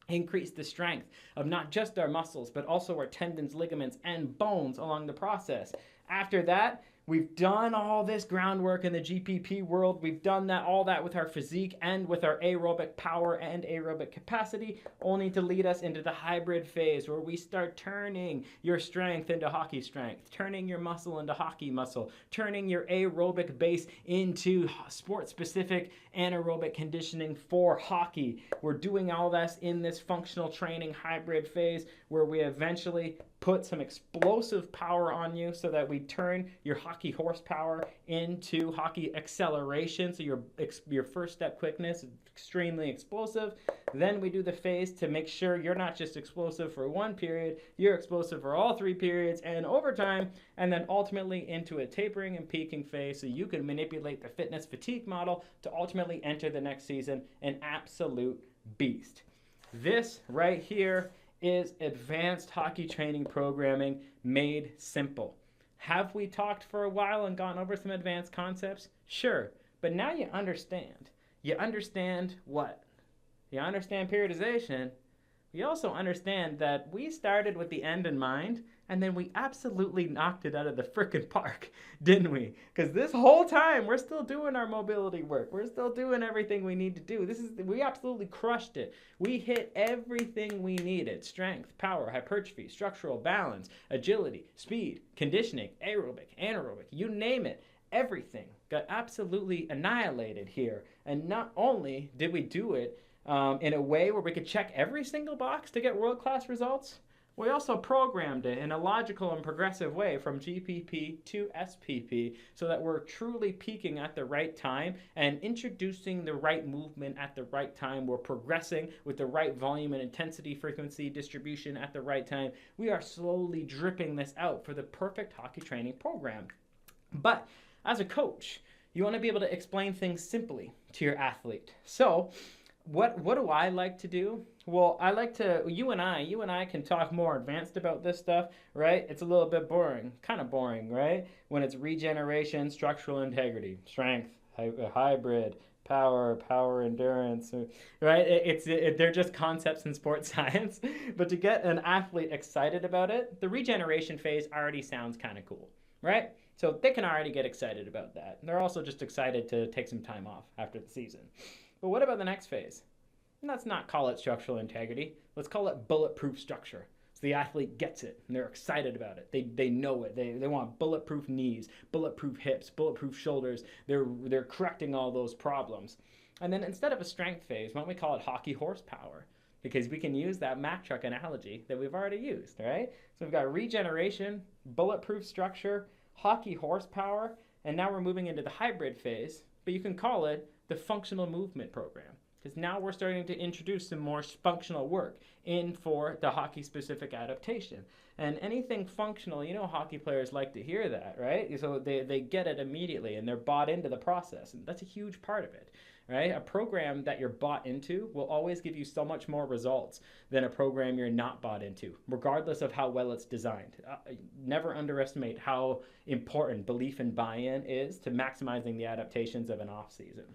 increase the strength of not just our muscles, but also our tendons, ligaments, and bones along the process. After that, We've done all this groundwork in the GPP world. We've done all that with our physique and with our aerobic power and aerobic capacity, only to lead us into the hybrid phase where we start turning your strength into hockey strength, turning your muscle into hockey muscle, turning your aerobic base into sport-specific anaerobic conditioning for hockey. We're doing all this in this functional training hybrid phase where we eventually put some explosive power on you so that we turn your hockey horsepower into hockey acceleration. So your first step quickness is extremely explosive. Then we do the phase to make sure you're not just explosive for one period, you're explosive for all 3 periods and overtime, and then ultimately into a tapering and peaking phase so you can manipulate the fitness fatigue model to ultimately enter the next season an absolute beast. This right here is advanced hockey training programming made simple. Have we talked for a while and gone over some advanced concepts? Sure, but now you understand. You understand what? You understand periodization. You also understand that we started with the end in mind, and then we absolutely knocked it out of the frickin' park, didn't we? Because this whole time, we're still doing our mobility work. We're still doing everything we need to do. We absolutely crushed it. We hit everything we needed. Strength, power, hypertrophy, structural balance, agility, speed, conditioning, aerobic, anaerobic, you name it. Everything got absolutely annihilated here. And not only did we do it in a way where we could check every single box to get world-class results, we also programmed it in a logical and progressive way from GPP to SPP so that we're truly peaking at the right time and introducing the right movement at the right time. We're progressing with the right volume and intensity frequency distribution at the right time. We are slowly dripping this out for the perfect hockey training program. But as a coach, you want to be able to explain things simply to your athlete. So what do I like to do? Well, I like to, you and I can talk more advanced about this stuff, right? It's a little bit boring, kind of boring, right? When it's regeneration, structural integrity, strength, hybrid, power endurance, right? They're just concepts in sports science. But to get an athlete excited about it, the regeneration phase already sounds kind of cool, right? So they can already get excited about that. They're also just excited to take some time off after the season. But what about the next phase? Let's not call it structural integrity. Let's call it bulletproof structure. So the athlete gets it and they're excited about it. They know it. They want bulletproof knees, bulletproof hips, bulletproof shoulders. They're correcting all those problems. And then instead of a strength phase, why don't we call it hockey horsepower? Because we can use that Mack truck analogy that we've already used, right? So we've got regeneration, bulletproof structure, hockey horsepower, and now we're moving into the hybrid phase, but you can call it the functional movement program. Because now we're starting to introduce some more functional work in for the hockey-specific adaptation. And anything functional, hockey players like to hear that, right? So they get it immediately and they're bought into the process. And that's a huge part of it, right? A program that you're bought into will always give you so much more results than a program you're not bought into, regardless of how well it's designed. Never underestimate how important belief and buy-in is to maximizing the adaptations of an off-season.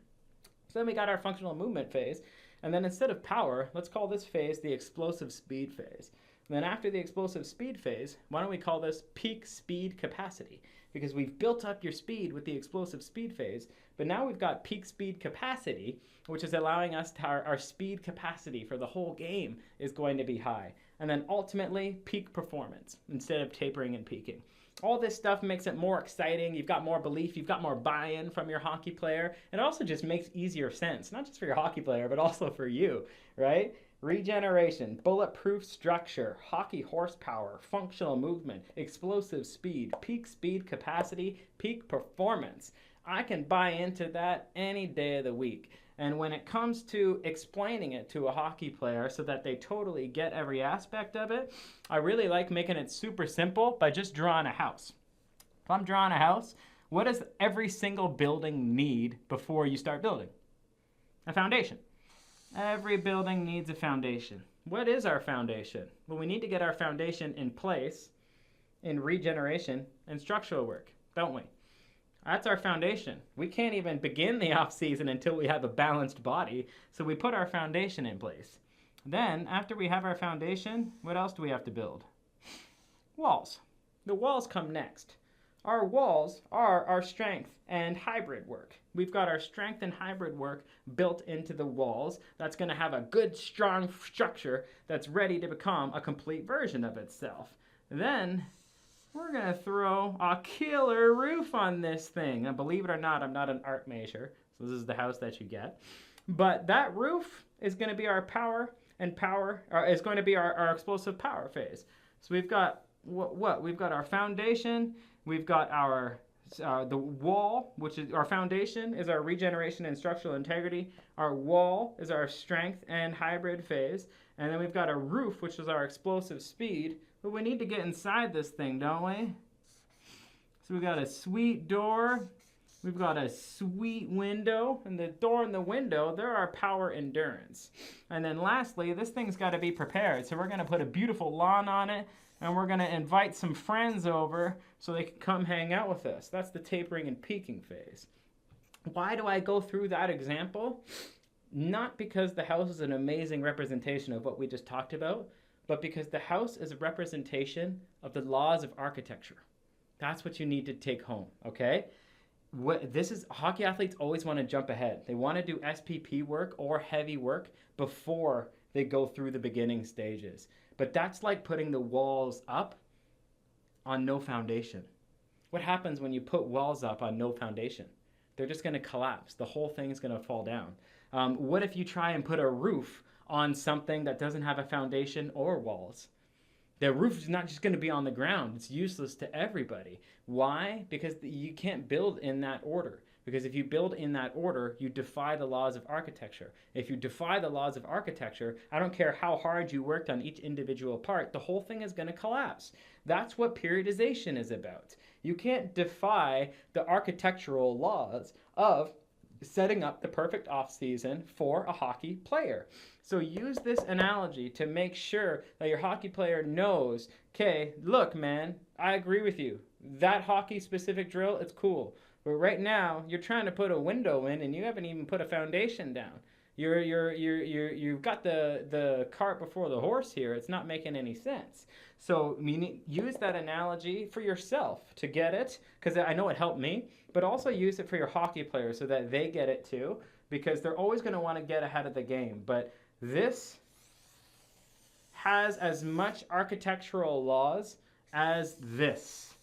So then we got our functional movement phase, and then instead of power, let's call this phase the explosive speed phase. And then after the explosive speed phase, why don't we call this peak speed capacity? Because we've built up your speed with the explosive speed phase, but now we've got peak speed capacity, which is allowing us to, our speed capacity for the whole game is going to be high. And then ultimately, peak performance instead of tapering and peaking. All this stuff makes it more exciting. You've got more belief. You've got more buy-in from your hockey player. It also just makes easier sense, not just for your hockey player, but also for you, right? Regeneration, bulletproof structure, hockey horsepower, functional movement, explosive speed, peak speed capacity, peak performance. I can buy into that any day of the week. And when it comes to explaining it to a hockey player so that they totally get every aspect of it, I really like making it super simple by just drawing a house. If I'm drawing a house, what does every single building need before you start building? A foundation. Every building needs a foundation. What is our foundation? Well, we need to get our foundation in place in regeneration and structural work, don't we? That's our foundation. We can't even begin the off season until we have a balanced body, so we put our foundation in place. Then, after we have our foundation, what else do we have to build? Walls. The walls come next. our walls are our strength and hybrid work. We've got our strength and hybrid work built into the walls. That's going to have a good, strong structure that's ready to become a complete version of itself. Then we're going to throw a killer roof on this thing. And believe it or not, I'm not an art major, so this is the house that you get. But that roof is going to be our is going to be our explosive power phase. So we've got what? We've got our foundation. We've got our the wall, which is our foundation, is our regeneration and structural integrity. Our wall is our strength and hybrid phase. And then we've got a roof, which is our explosive speed. But we need to get inside this thing, don't we? So we've got a sweet door. We've got a sweet window. And the door and the window, they're our power endurance. And then lastly, this thing's got to be prepared. So we're going to put a beautiful lawn on it. And we're going to invite some friends over so they can come hang out with us. That's the tapering and peaking phase. Why do I go through that example? Not because the house is an amazing representation of what we just talked about, but because the house is a representation of the laws of architecture. That's what you need to take home, okay? Hockey athletes always want to jump ahead. They want to do SPP work or heavy work before they go through the beginning stages. But that's like putting the walls up on no foundation. What happens when you put walls up on no foundation? They're just going to collapse. The whole thing is going to fall down. What if you try and put a roof on something that doesn't have a foundation or walls? The roof is not just going to be on the ground. It's useless to everybody. Why? Because you can't build in that order. Because if you build in that order, you defy the laws of architecture. If you defy the laws of architecture, I don't care how hard you worked on each individual part, the whole thing is going to collapse. That's what periodization is about. You can't defy the architectural laws of setting up the perfect off-season for a hockey player. So use this analogy to make sure that your hockey player knows, okay, look, man, I agree with you. That hockey-specific drill, it's cool. But right now, you're trying to put a window in and you haven't even put a foundation down. You've got the cart before the horse here. It's not making any sense. So use that analogy for yourself to get it, because I know it helped me, but also use it for your hockey players so that they get it too, because they're always going to want to get ahead of the game. But this has as much architectural laws as this.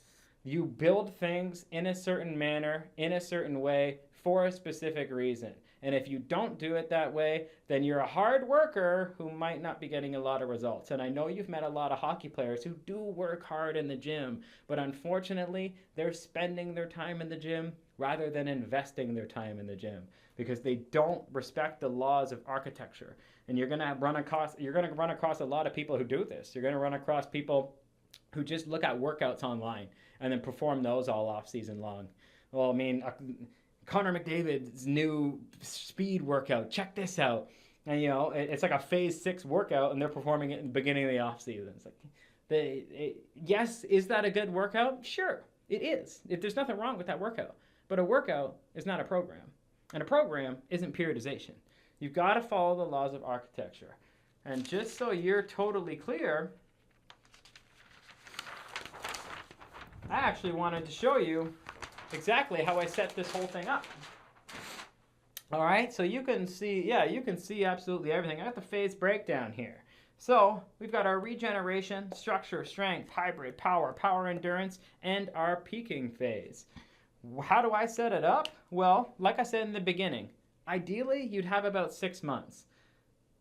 You build things in a certain manner, in a certain way, for a specific reason. And if you don't do it that way, then you're a hard worker who might not be getting a lot of results. And I know you've met a lot of hockey players who do work hard in the gym, but unfortunately, they're spending their time in the gym rather than investing their time in the gym because they don't respect the laws of architecture. And you're going to run across a lot of people who do this. You're going to run across people who just look at workouts online and then perform those all off season long. Well, I mean, Connor McDavid's new speed workout, check this out. And, you know, it's like a phase 6 workout and they're performing it in the beginning of the off season. It's like, yes, is that a good workout? Sure, it is. There's nothing wrong with that workout. But a workout is not a program. And a program isn't periodization. You've got to follow the laws of architecture. And just so you're totally clear, I actually wanted to show you exactly how I set this whole thing up. All right, so you can see, you can see absolutely everything. I got the phase breakdown here. So we've got our regeneration, structure, strength, hybrid, power endurance, and our peaking phase. How do I set it up? Well, like I said in the beginning, ideally you'd have about 6 months.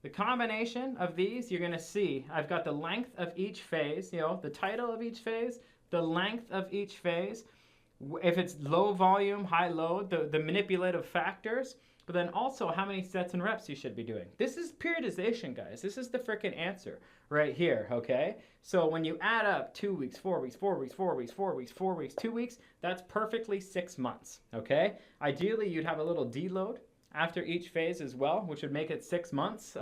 The combination of these, you're going to see, I've got the length of each phase, you know, the title of each phase, the length of each phase, if it's low volume, high load, the manipulative factors, but then also how many sets and reps you should be doing. This is periodization, guys. This is the freaking answer right here, okay? So when you add up 2 weeks, 4 weeks, 4 weeks, 4 weeks, 4 weeks, 4 weeks, 2 weeks, that's perfectly 6 months, okay? Ideally, you'd have a little deload after each phase as well, which would make it 6 months.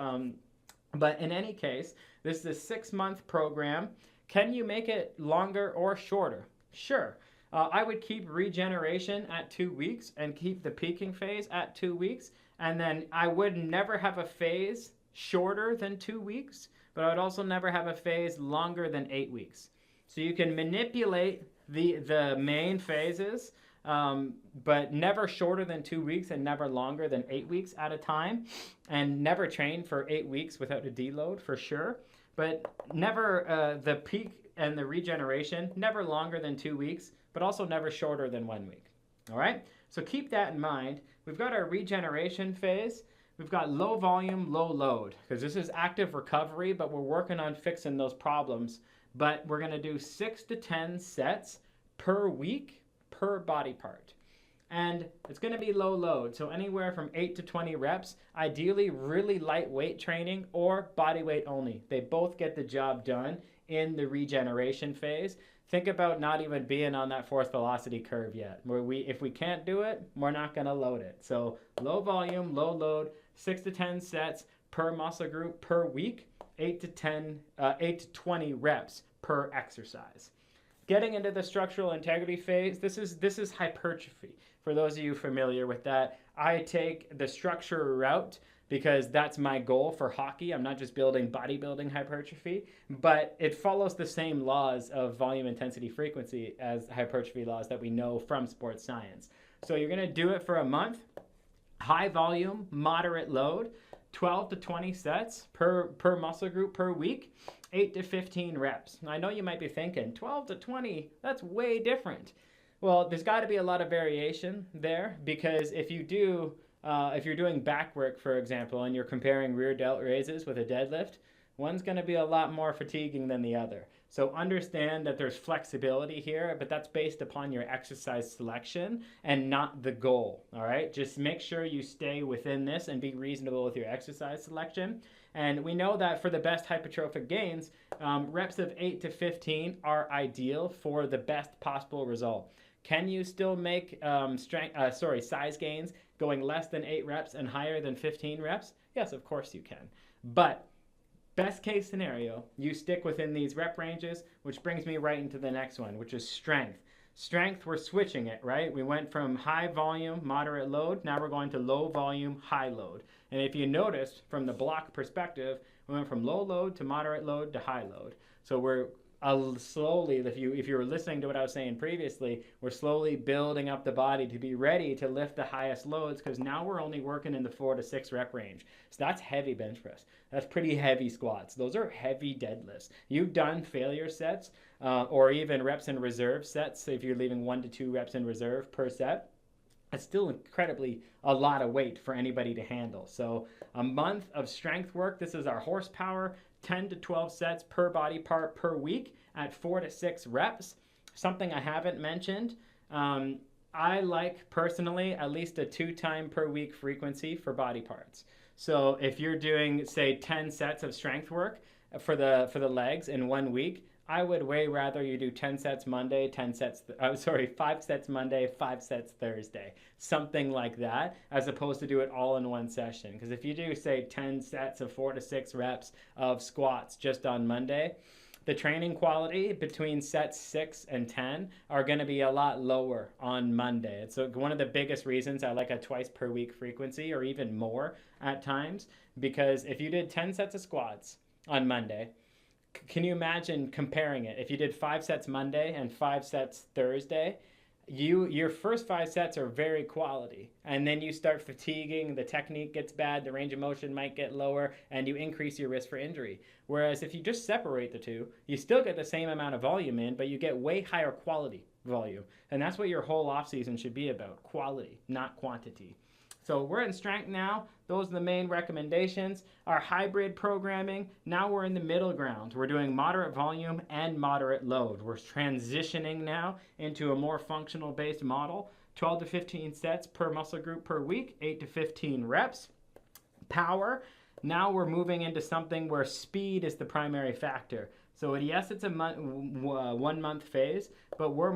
But in any case, this is a 6-month program. Can you make it longer or shorter? Sure. I would keep regeneration at 2 weeks and keep the peaking phase at 2 weeks. And then I would never have a phase shorter than 2 weeks, but I would also never have a phase longer than 8 weeks. So you can manipulate the main phases, but never shorter than 2 weeks and never longer than 8 weeks at a time, and never train for 8 weeks without a deload for sure, but never the peak and the regeneration, never longer than 2 weeks, but also never shorter than 1 week. All right, so keep that in mind. We've got our regeneration phase. We've got low volume, low load, because this is active recovery, but we're working on fixing those problems. But we're gonna do 6 to 10 sets per week per body part. And it's gonna be low load, so anywhere from 8 to 20 reps, ideally really light weight training or body weight only. They both get the job done in the regeneration phase. Think about not even being on that force velocity curve yet. If we can't do it, we're not gonna load it. So low volume, low load, 6 to 10 sets per muscle group per week, 8 to 20 reps per exercise. Getting into the structural integrity phase, this is hypertrophy. For those of you familiar with that, I take the structure route because that's my goal for hockey. I'm not just building bodybuilding hypertrophy, but it follows the same laws of volume, intensity, frequency as hypertrophy laws that we know from sports science. So you're gonna do it for a month, high volume, moderate load, 12 to 20 sets per muscle group per week, 8 to 15 reps. Now, I know you might be thinking, 12 to 20, that's way different. Well, there's got to be a lot of variation there, because if you're doing back work, for example, and you're comparing rear delt raises with a deadlift, one's going to be a lot more fatiguing than the other. So understand that there's flexibility here, but that's based upon your exercise selection and not the goal, all right? Just make sure you stay within this and be reasonable with your exercise selection. And we know that for the best hypertrophic gains, reps of 8 to 15 are ideal for the best possible result. Can you still make size gains going less than 8 reps and higher than 15 reps? Yes, of course you can. But best case scenario, you stick within these rep ranges, which brings me right into the next one, which is strength. Strength, we're switching it, right? We went from high volume, moderate load, now we're going to low volume, high load. And if you notice from the block perspective, we went from low load to moderate load to high load. So we're slowly, if you were listening to what I was saying previously, we're slowly building up the body to be ready to lift the highest loads, because now we're only working in the 4 to 6 rep range. So that's heavy bench press. That's pretty heavy squats. Those are heavy deadlifts. You've done failure sets or even reps in reserve sets. So if you're leaving 1 to 2 reps in reserve per set, it's still incredibly a lot of weight for anybody to handle. So a month of strength work, this is our horsepower, 10 to 12 sets per body part per week at 4 to 6 reps. Something I haven't mentioned, I like personally at least a 2 time per week frequency for body parts. So if you're doing, say, 10 sets of strength work for the legs in 1 week, I would way rather you do 10 sets Monday, 5 sets Monday, 5 sets Thursday, something like that, as opposed to do it all in one session. Because if you do, say, 10 sets of 4 to 6 reps of squats just on Monday, the training quality between sets 6 and 10 are going to be a lot lower on Monday. It's one of the biggest reasons I like a twice per week frequency, or even more at times, because if you did 10 sets of squats on Monday, can you imagine comparing it? If you did 5 sets Monday and 5 sets Thursday, your first 5 sets are very quality, and then you start fatiguing, the technique gets bad, the range of motion might get lower, and you increase your risk for injury. Whereas if you just separate the two, you still get the same amount of volume in, but you get way higher quality volume. And that's what your whole off season should be about, quality, not quantity. So we're in strength now. Those are the main recommendations. Our hybrid programming, now we're in the middle ground. We're doing moderate volume and moderate load. We're transitioning now into a more functional based model. 12 to 15 sets per muscle group per week, 8 to 15 reps. Power, now we're moving into something where speed is the primary factor. So yes, it's a 1 month phase, but we're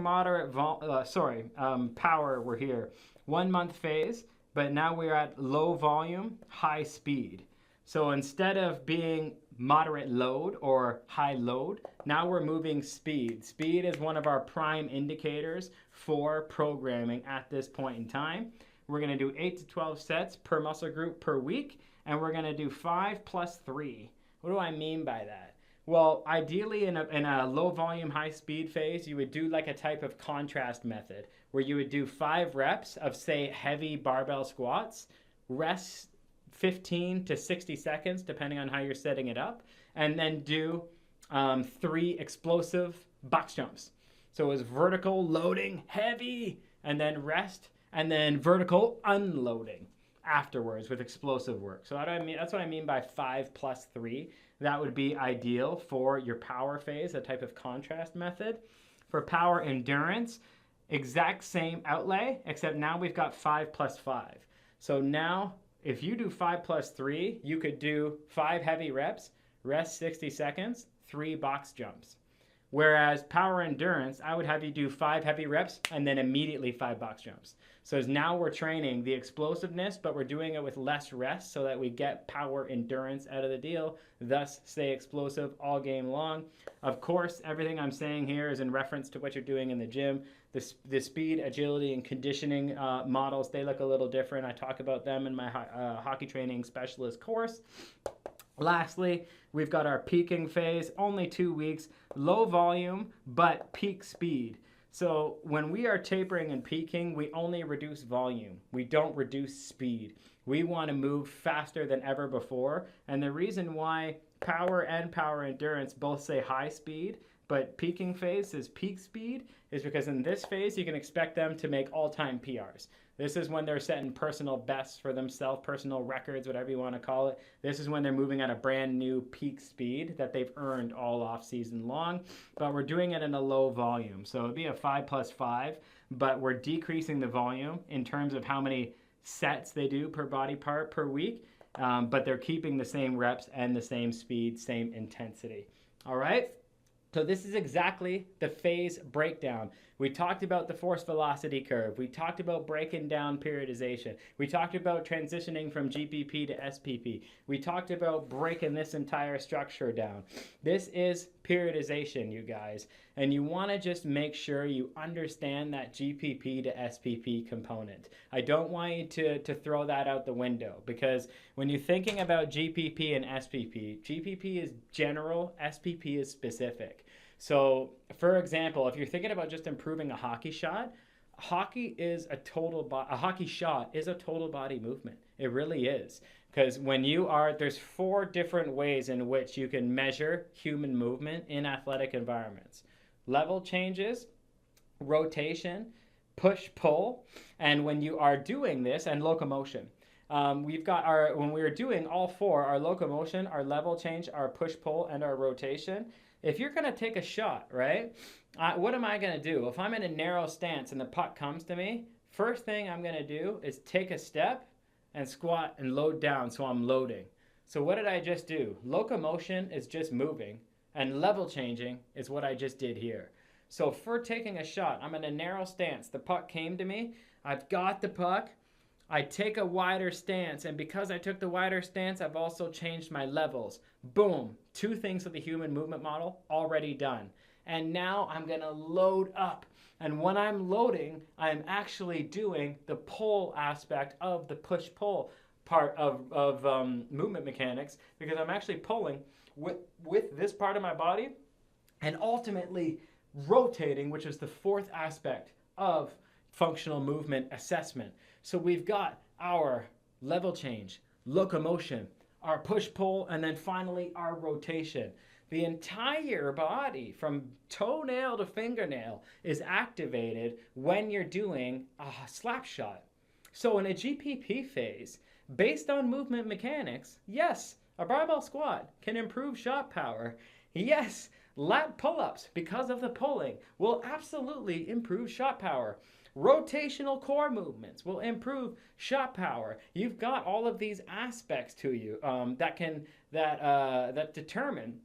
power, we're here. 1 month phase. But now we're at low volume, high speed. So instead of being moderate load or high load, now we're moving speed. Speed is one of our prime indicators for programming at this point in time. We're going to do 8 to 12 sets per muscle group per week, and we're going to do 5 plus 3. What do I mean by that? Well, ideally in a low volume, high speed phase, you would do like a type of contrast method where you would do 5 reps of, say, heavy barbell squats, rest 15 to 60 seconds, depending on how you're setting it up, and then do 3 explosive box jumps. So it was vertical loading, heavy, and then rest, and then vertical unloading afterwards with explosive work. So that's what I mean by 5 plus 3. That would be ideal for your power phase, a type of contrast method. For power endurance, exact same outlay, except now we've got 5 plus 5. So now if you do 5 plus 3, you could do 5 heavy reps, rest 60 seconds, 3 box jumps. Whereas power endurance, I would have you do 5 heavy reps and then immediately 5 box jumps. So now we're training the explosiveness, but we're doing it with less rest so that we get power endurance out of the deal, thus stay explosive all game long. Of course, everything I'm saying here is in reference to what you're doing in the gym. The speed, agility, and conditioning models, they look a little different. I talk about them in my hockey training specialist course. Lastly, we've got our peaking phase, only 2 weeks, low volume, but peak speed. So when we are tapering and peaking, we only reduce volume. We don't reduce speed. We want to move faster than ever before. And the reason why power and power endurance both say high speed, but peaking phase is peak speed, is because in this phase, you can expect them to make all-time PRs. This is when they're setting personal bests for themselves, personal records, whatever you want to call it. This is when they're moving at a brand new peak speed that they've earned all off season long, but we're doing it in a low volume. So it'd be a 5 plus 5, but we're decreasing the volume in terms of how many sets they do per body part per week, but they're keeping the same reps and the same speed, same intensity. All right? So this is exactly the phase breakdown. We talked about the force velocity curve. We talked about breaking down periodization. We talked about transitioning from GPP to SPP. We talked about breaking this entire structure down. This is periodization, you guys. And you want to just make sure you understand that GPP to SPP component. I don't want you to throw that out the window, because when you're thinking about GPP and SPP, GPP is general, SPP is specific. So, for example, if you're thinking about just improving a hockey shot, a hockey shot is a total body movement. It really is. Because there's 4 different ways in which you can measure human movement in athletic environments. Level changes, rotation, push-pull, and when you are doing this, and locomotion. When we are doing all 4, our locomotion, our level change, our push-pull, and our rotation. If you're going to take a shot, right, what am I going to do? If I'm in a narrow stance and the puck comes to me, first thing I'm going to do is take a step and squat and load down, so I'm loading. So what did I just do? Locomotion is just moving, and level changing is what I just did here. So for taking a shot, I'm in a narrow stance. The puck came to me. I've got the puck. I take a wider stance, and because I took the wider stance, I've also changed my levels. Boom, 2 things with the human movement model already done. And now I'm gonna load up. And when I'm loading, I'm actually doing the pull aspect of the push-pull part of movement mechanics, because I'm actually pulling with this part of my body and ultimately rotating, which is the 4th aspect of functional movement assessment. So we've got our level change, locomotion, our push-pull, and then finally our rotation. The entire body, from toenail to fingernail, is activated when you're doing a slap shot. So in a GPP phase, based on movement mechanics, yes, a barbell squat can improve shot power. Yes, lat pull-ups, because of the pulling, will absolutely improve shot power. Rotational core movements will improve shot power. You've got all of these aspects to you that determine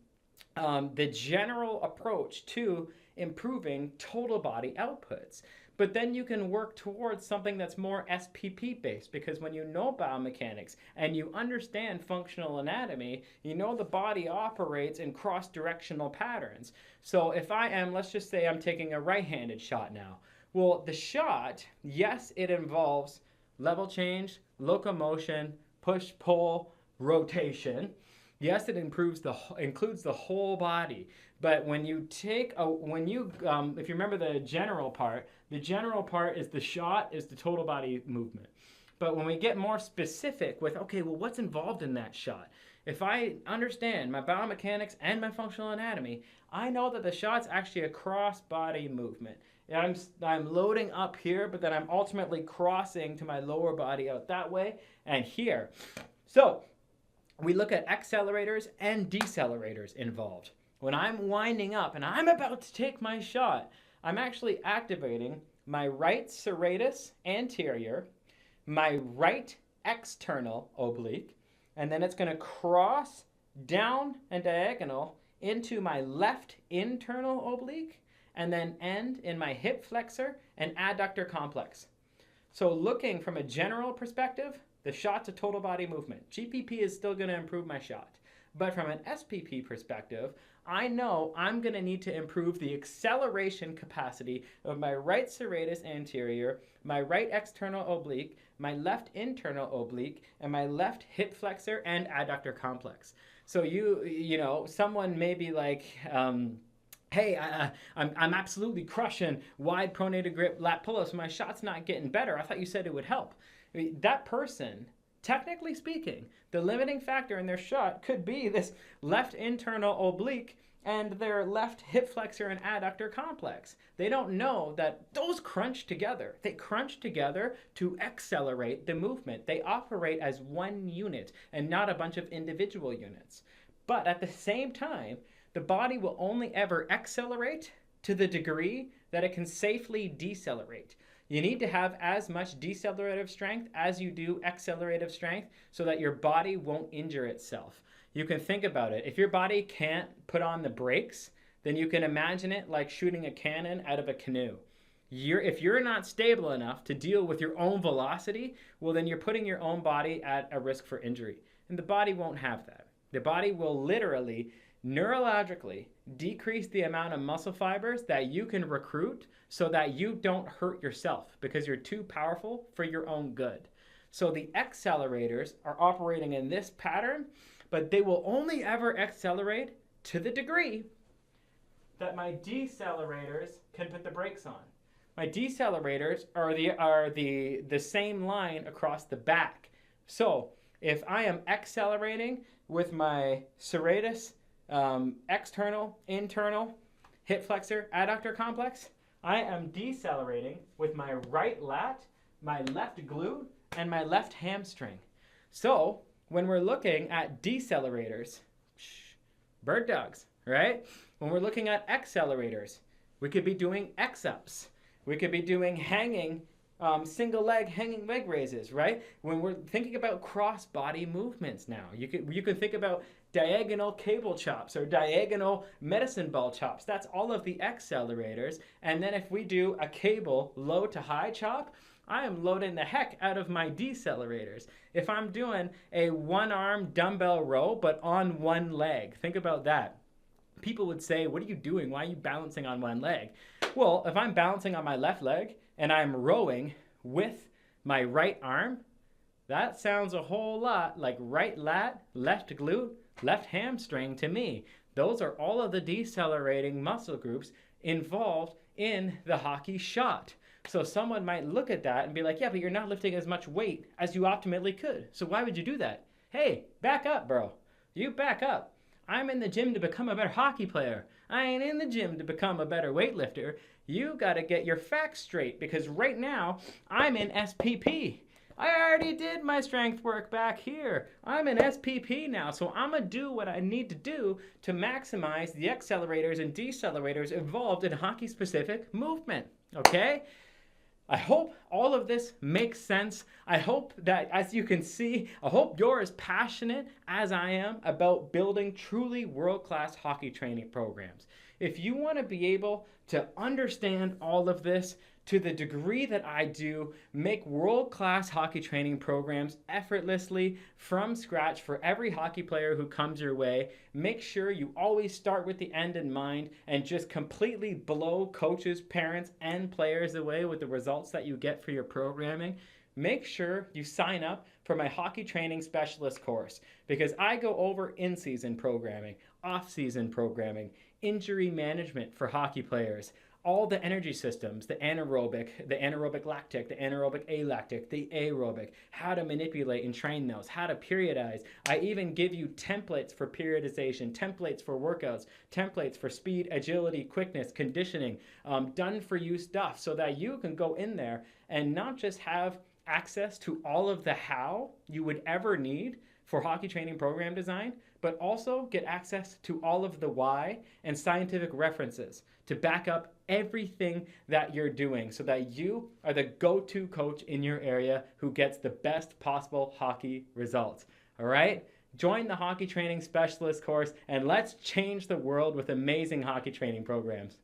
the general approach to improving total body outputs. But then you can work towards something that's more SPP based, because when you know biomechanics and you understand functional anatomy, you know the body operates in cross-directional patterns. So if let's just say I'm taking a right-handed shot now. Well, the shot, yes, it involves level change, locomotion, push-pull, rotation. Yes, it includes the whole body. But when you take a when you if you remember the general part is the shot is the total body movement. But when we get more specific with, okay, well, what's involved in that shot? If I understand my biomechanics and my functional anatomy, I know that the shot's actually a cross body movement. I'm loading up here, but then I'm ultimately crossing to my lower body out that way and here. So we look at accelerators and decelerators involved. When I'm winding up and I'm about to take my shot, I'm actually activating my right serratus anterior, my right external oblique, and then it's going to cross down and diagonal into my left internal oblique, and then end in my hip flexor and adductor complex. So looking from a general perspective, the shot's a total body movement. GPP is still going to improve my shot. But from an SPP perspective, I know I'm going to need to improve the acceleration capacity of my right serratus anterior, my right external oblique, my left internal oblique, and my left hip flexor and adductor complex. So you know, someone may be like, hey, I'm absolutely crushing wide pronated grip lat pull-ups. My shot's not getting better. I thought you said it would help. That person, technically speaking, the limiting factor in their shot could be this left internal oblique and their left hip flexor and adductor complex. They don't know that those crunch together. They crunch together to accelerate the movement. They operate as one unit and not a bunch of individual units. But at the same time, the body will only ever accelerate to the degree that it can safely decelerate. You need to have as much decelerative strength as you do accelerative strength so that your body won't injure itself. You can think about it. If your body can't put on the brakes, then you can imagine it like shooting a cannon out of a canoe. If you're not stable enough to deal with your own velocity, well, then you're putting your own body at a risk for injury. And the body won't have that. The body will literally neurologically decrease the amount of muscle fibers that you can recruit so that you don't hurt yourself because you're too powerful for your own good. So the accelerators are operating in this pattern, but they will only ever accelerate to the degree that my decelerators can put the brakes on. My decelerators are the same line across the back. So if I am accelerating with my serratus, external, internal, hip flexor, adductor complex, I am decelerating with my right lat, my left glute, and my left hamstring. So when we're looking at decelerators, bird dogs, right? When we're looking at accelerators, we could be doing X-ups. We could be doing hanging, single leg hanging leg raises, right? When we're thinking about cross body movements now, you can think about diagonal cable chops or diagonal medicine ball chops. That's all of the accelerators. And then if we do a cable low to high chop, I am loading the heck out of my decelerators. If I'm doing a one-arm dumbbell row but on one leg, think about that. People would say, what are you doing? Why are you balancing on one leg? Well, if I'm balancing on my left leg and I'm rowing with my right arm, that sounds a whole lot like right lat, left glute, left hamstring to me. Those are all of the decelerating muscle groups involved in the hockey shot. So someone might look at that and be like, yeah, but you're not lifting as much weight as you optimally could. So why would you do that? Hey, back up, bro. You back up. I'm in the gym to become a better hockey player. I ain't in the gym to become a better weightlifter. You got to get your facts straight because right now I'm in SPP. I already did my strength work back here. I'm in SPP now, so I'm going to do what I need to do to maximize the accelerators and decelerators involved in hockey-specific movement, okay? I hope all of this makes sense. I hope that, as you can see, I hope you're as passionate as I am about building truly world-class hockey training programs. If you want to be able to understand all of this to the degree that I do, make world-class hockey training programs effortlessly from scratch for every hockey player who comes your way, make sure you always start with the end in mind and just completely blow coaches, parents, and players away with the results that you get for your programming, make sure you sign up for my hockey training specialist course, because I go over in-season programming, off-season programming, injury management for hockey players, all the energy systems, the anaerobic lactic, the anaerobic alactic, the aerobic, how to manipulate and train those, how to periodize. I even give you templates for periodization, templates for workouts, templates for speed, agility, quickness, conditioning, done for you stuff, so that you can go in there and not just have access to all of the how you would ever need for hockey training program design, but also get access to all of the why and scientific references to back up everything that you're doing, so that you are the go-to coach in your area who gets the best possible hockey results. All right? Join the Hockey Training Specialist course, and let's change the world with amazing hockey training programs.